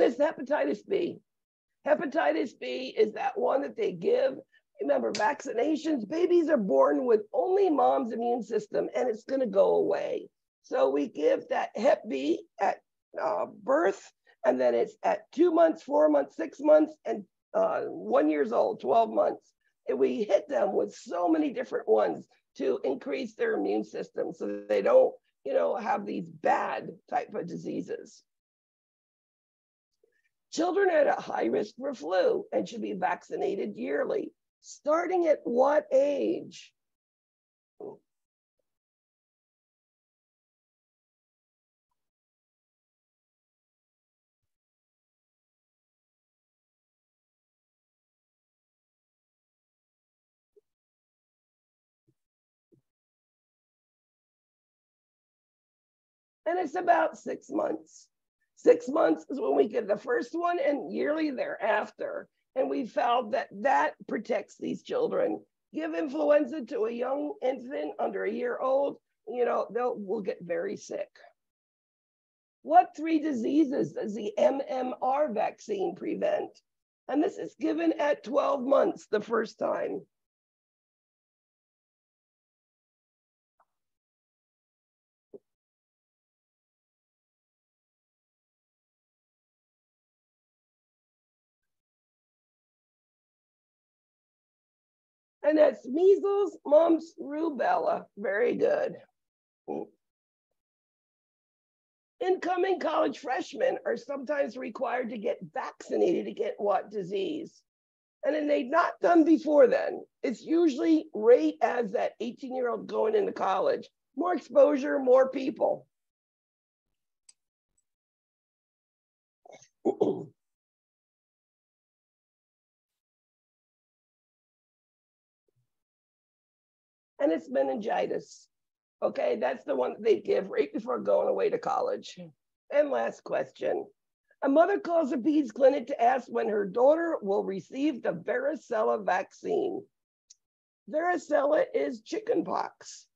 S1: it's hepatitis B. Hepatitis B is that one that they give. Remember, vaccinations, babies are born with only mom's immune system, and it's going to go away. So we give that Hep B at birth, and then it's at 2 months, 4 months, 6 months, and 1 year old, 12 months. And we hit them with so many different ones to increase their immune system so that they don't, you know, have these bad type of diseases. Children are at high risk for flu and should be vaccinated yearly. Starting at what age? And it's about 6 months. 6 months is when we get the first one and yearly thereafter. And we found that that protects these children. Give influenza to a young infant under a year old, you know, will get very sick. What 3 diseases does the MMR vaccine prevent? And this is given at 12 months the first time. And that's measles, mumps, rubella. Very good. Incoming college freshmen are sometimes required to get vaccinated against what disease? And then they've not done before then. It's usually right as that 18-year-old going into college. More exposure, more people. And it's meningitis. Okay, that's the one that they give right before going away to college. And last question. A mother calls a peds clinic to ask when her daughter will receive the varicella vaccine. Varicella is chickenpox.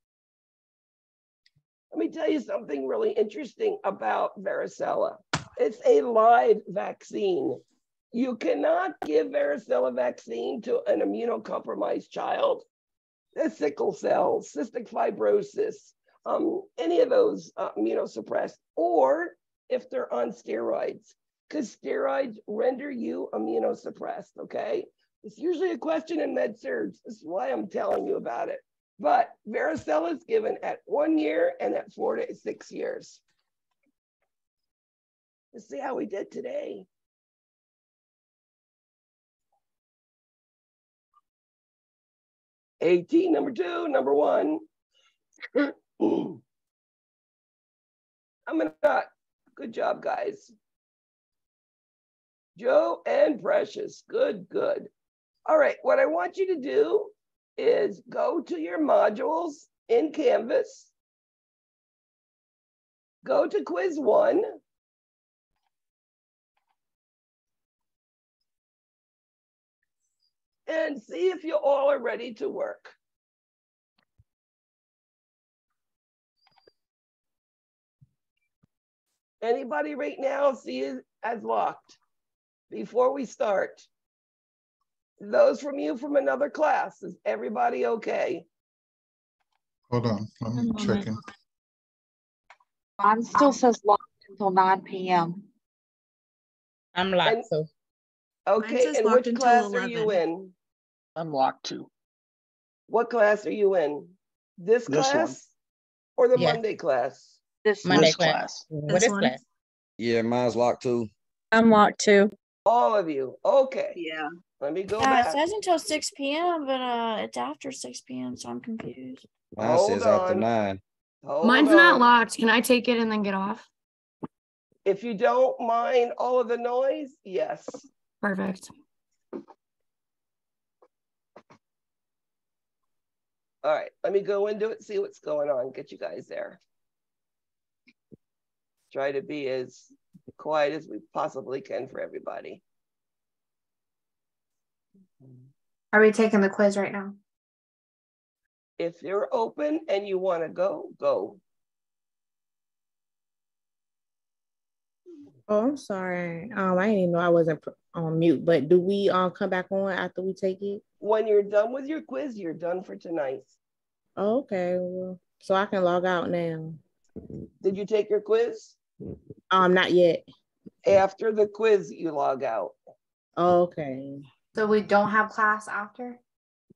S1: Let me tell you something really interesting about varicella. It's a live vaccine. You cannot give varicella vaccine to an immunocompromised child. The sickle cell, cystic fibrosis, any of those immunosuppressed, or if they're on steroids, because steroids render you immunosuppressed, okay? It's usually a question in med-surg. This is why I'm telling you about it. But varicella is given at 1 year and at 4 to 6 years. Let's see how we did today. AT number 2, number 1. I'm gonna, good job, guys. Joe and Precious, good. All right, what I want you to do is go to your modules in Canvas, go to quiz 1, and see if you all are ready to work. Anybody right now see it as locked? Before we start, those from you from another class, is everybody okay?
S11: Hold on, I'm checking.
S12: Mine still says locked until 9 p.m.
S2: I'm locked, so.
S1: Okay, and which class are you in?
S13: I'm locked too.
S1: What class are you in? This class or the Monday class?
S12: This
S2: Monday
S13: class.
S2: What is class?
S5: Yeah, mine's locked too.
S10: I'm locked too.
S1: All of you. Okay.
S6: Yeah.
S1: Let me go
S14: It
S1: back.
S14: says until 6 p.m., but it's after 6 p.m., so I'm confused.
S5: Mine says after 9.
S15: Mine's not locked. Can I take it and then get off?
S1: If you don't mind all of the noise, yes.
S15: Perfect.
S1: All right, let me go into it, see what's going on, get you guys there. Try to be as quiet as we possibly can for everybody.
S15: Are we taking the quiz right now?
S1: If you're open and you want to go, go.
S16: Oh, I'm sorry. I didn't even know I wasn't on mute, but do we come back on after we take it?
S1: When you're done with your quiz, you're done for tonight.
S16: Oh, okay. Well, so I can log out now.
S1: Did you take your quiz?
S16: Not yet.
S1: After the quiz, you log out.
S16: Okay.
S15: So we don't have class after?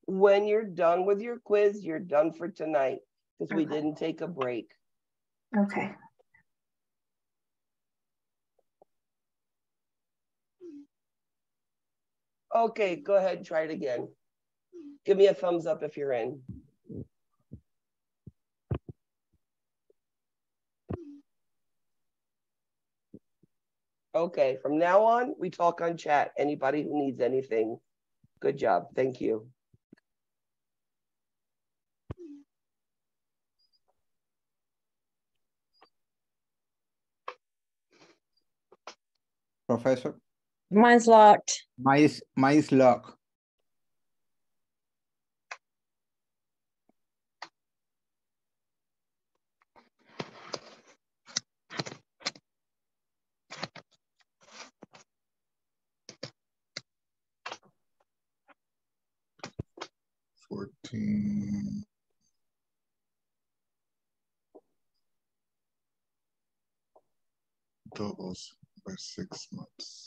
S1: When you're done with your quiz, you're done for tonight because we didn't take a break.
S15: Okay.
S1: Okay, go ahead and try it again. Give me a thumbs up if you're in. Okay, from now on, we talk on chat. Anybody who needs anything, good job. Thank you.
S17: Professor?
S3: Mine's locked.
S17: Mine is locked.
S11: Adults by 6 months.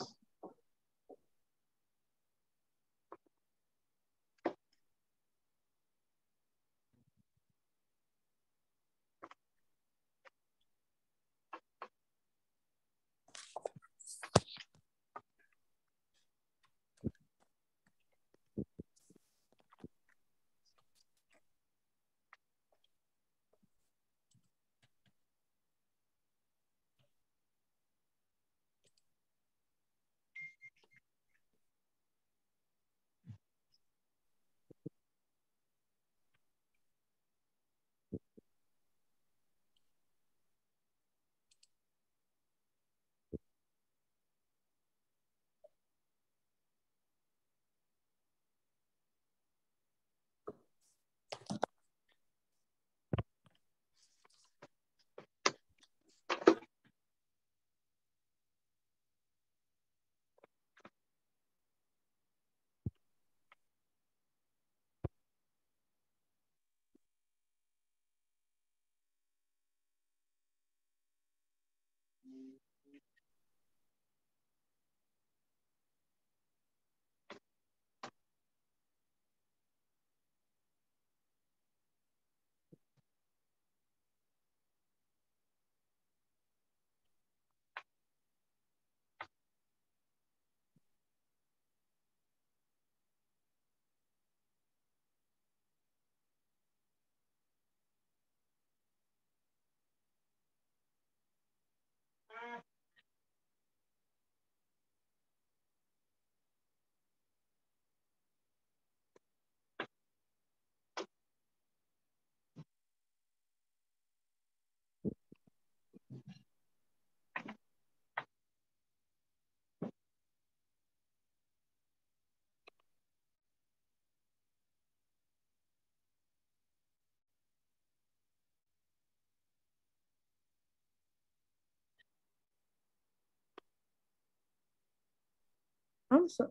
S16: I'm so.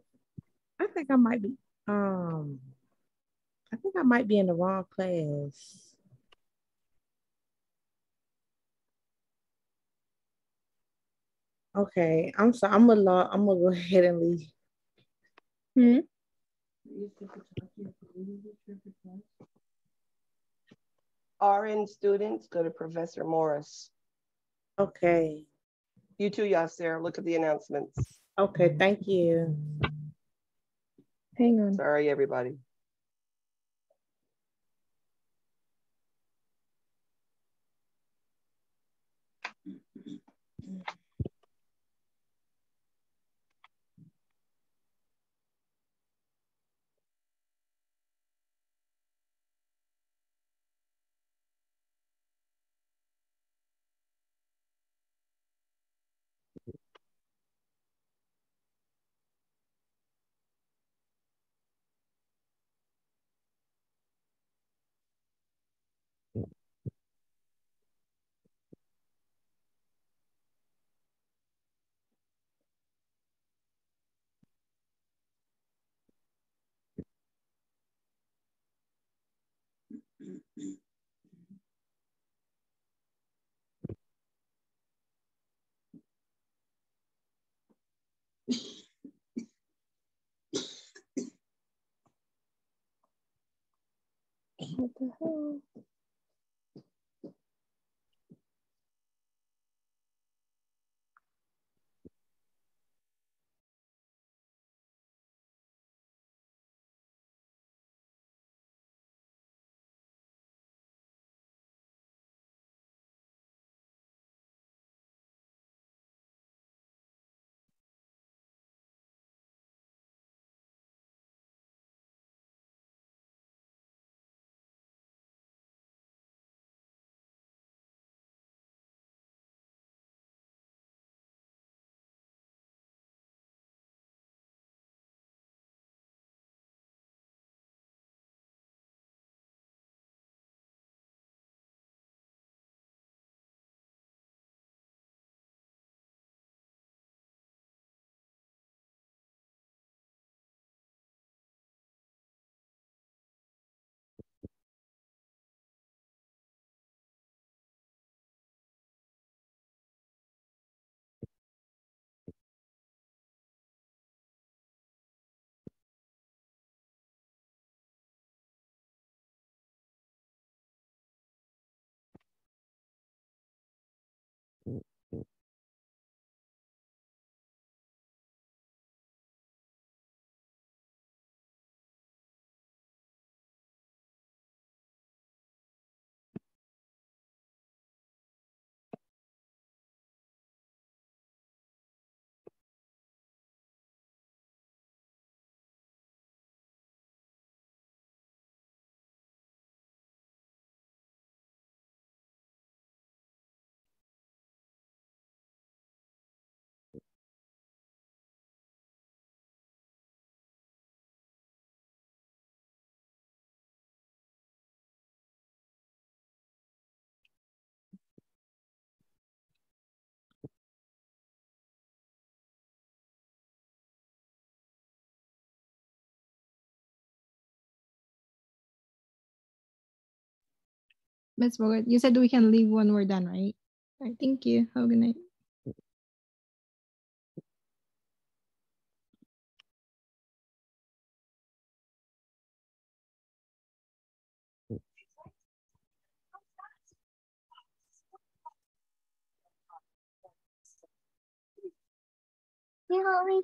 S16: I think I might be. I think I might be in the wrong class. Okay, I'm sorry. I'm gonna go ahead and leave.
S1: RN students, go to Professor Morris.
S16: Okay.
S1: You too, Yasser. Look at the announcements.
S16: Okay, thank you.
S10: Hang on.
S1: Sorry, everybody.
S10: What the hell? Miss Bogart, you said we can leave when we're done, right? All right, thank you. Have a good night.
S14: Yeah,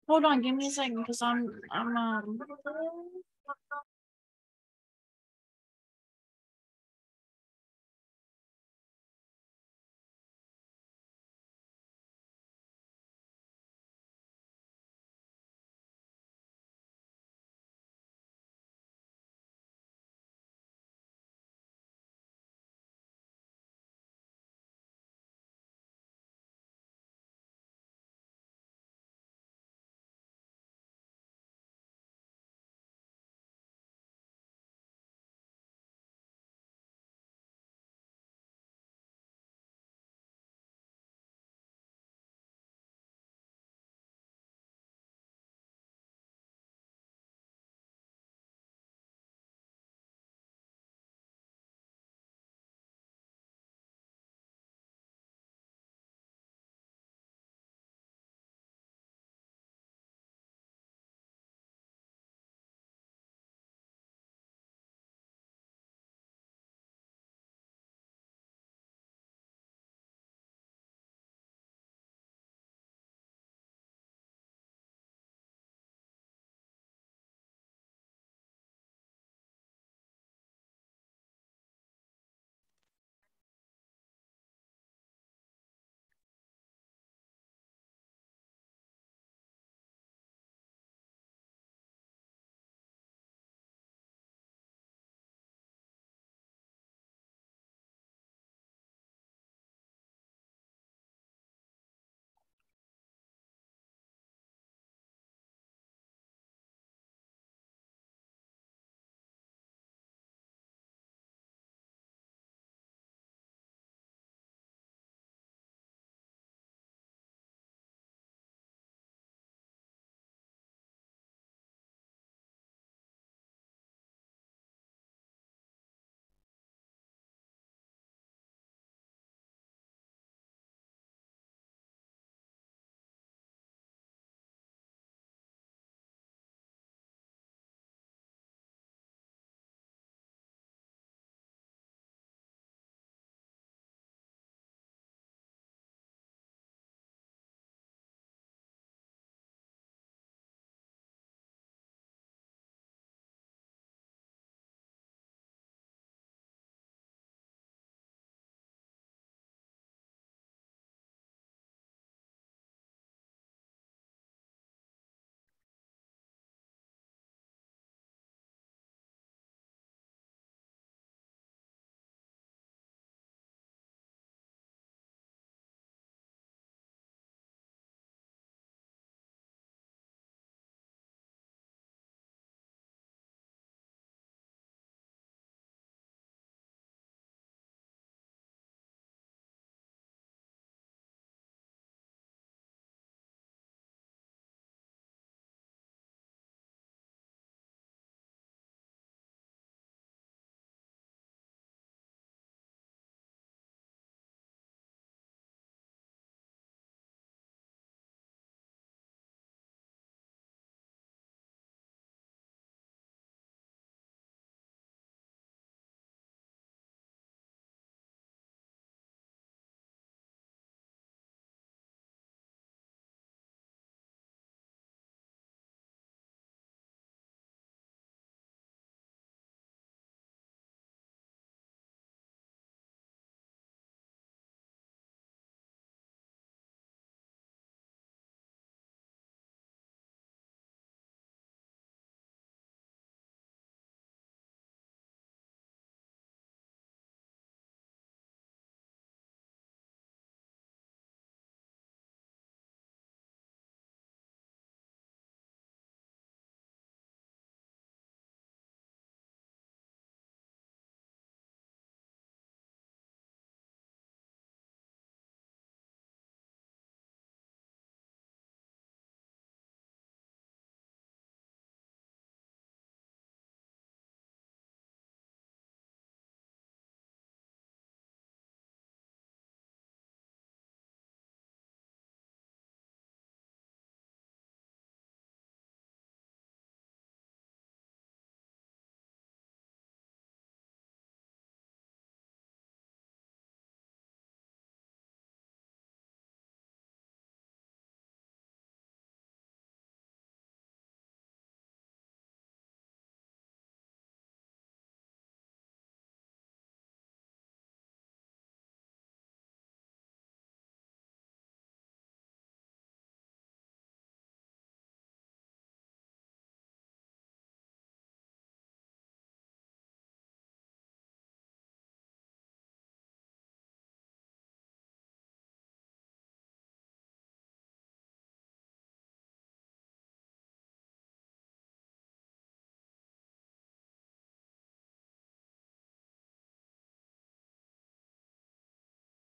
S14: hold on, give me a second because I'm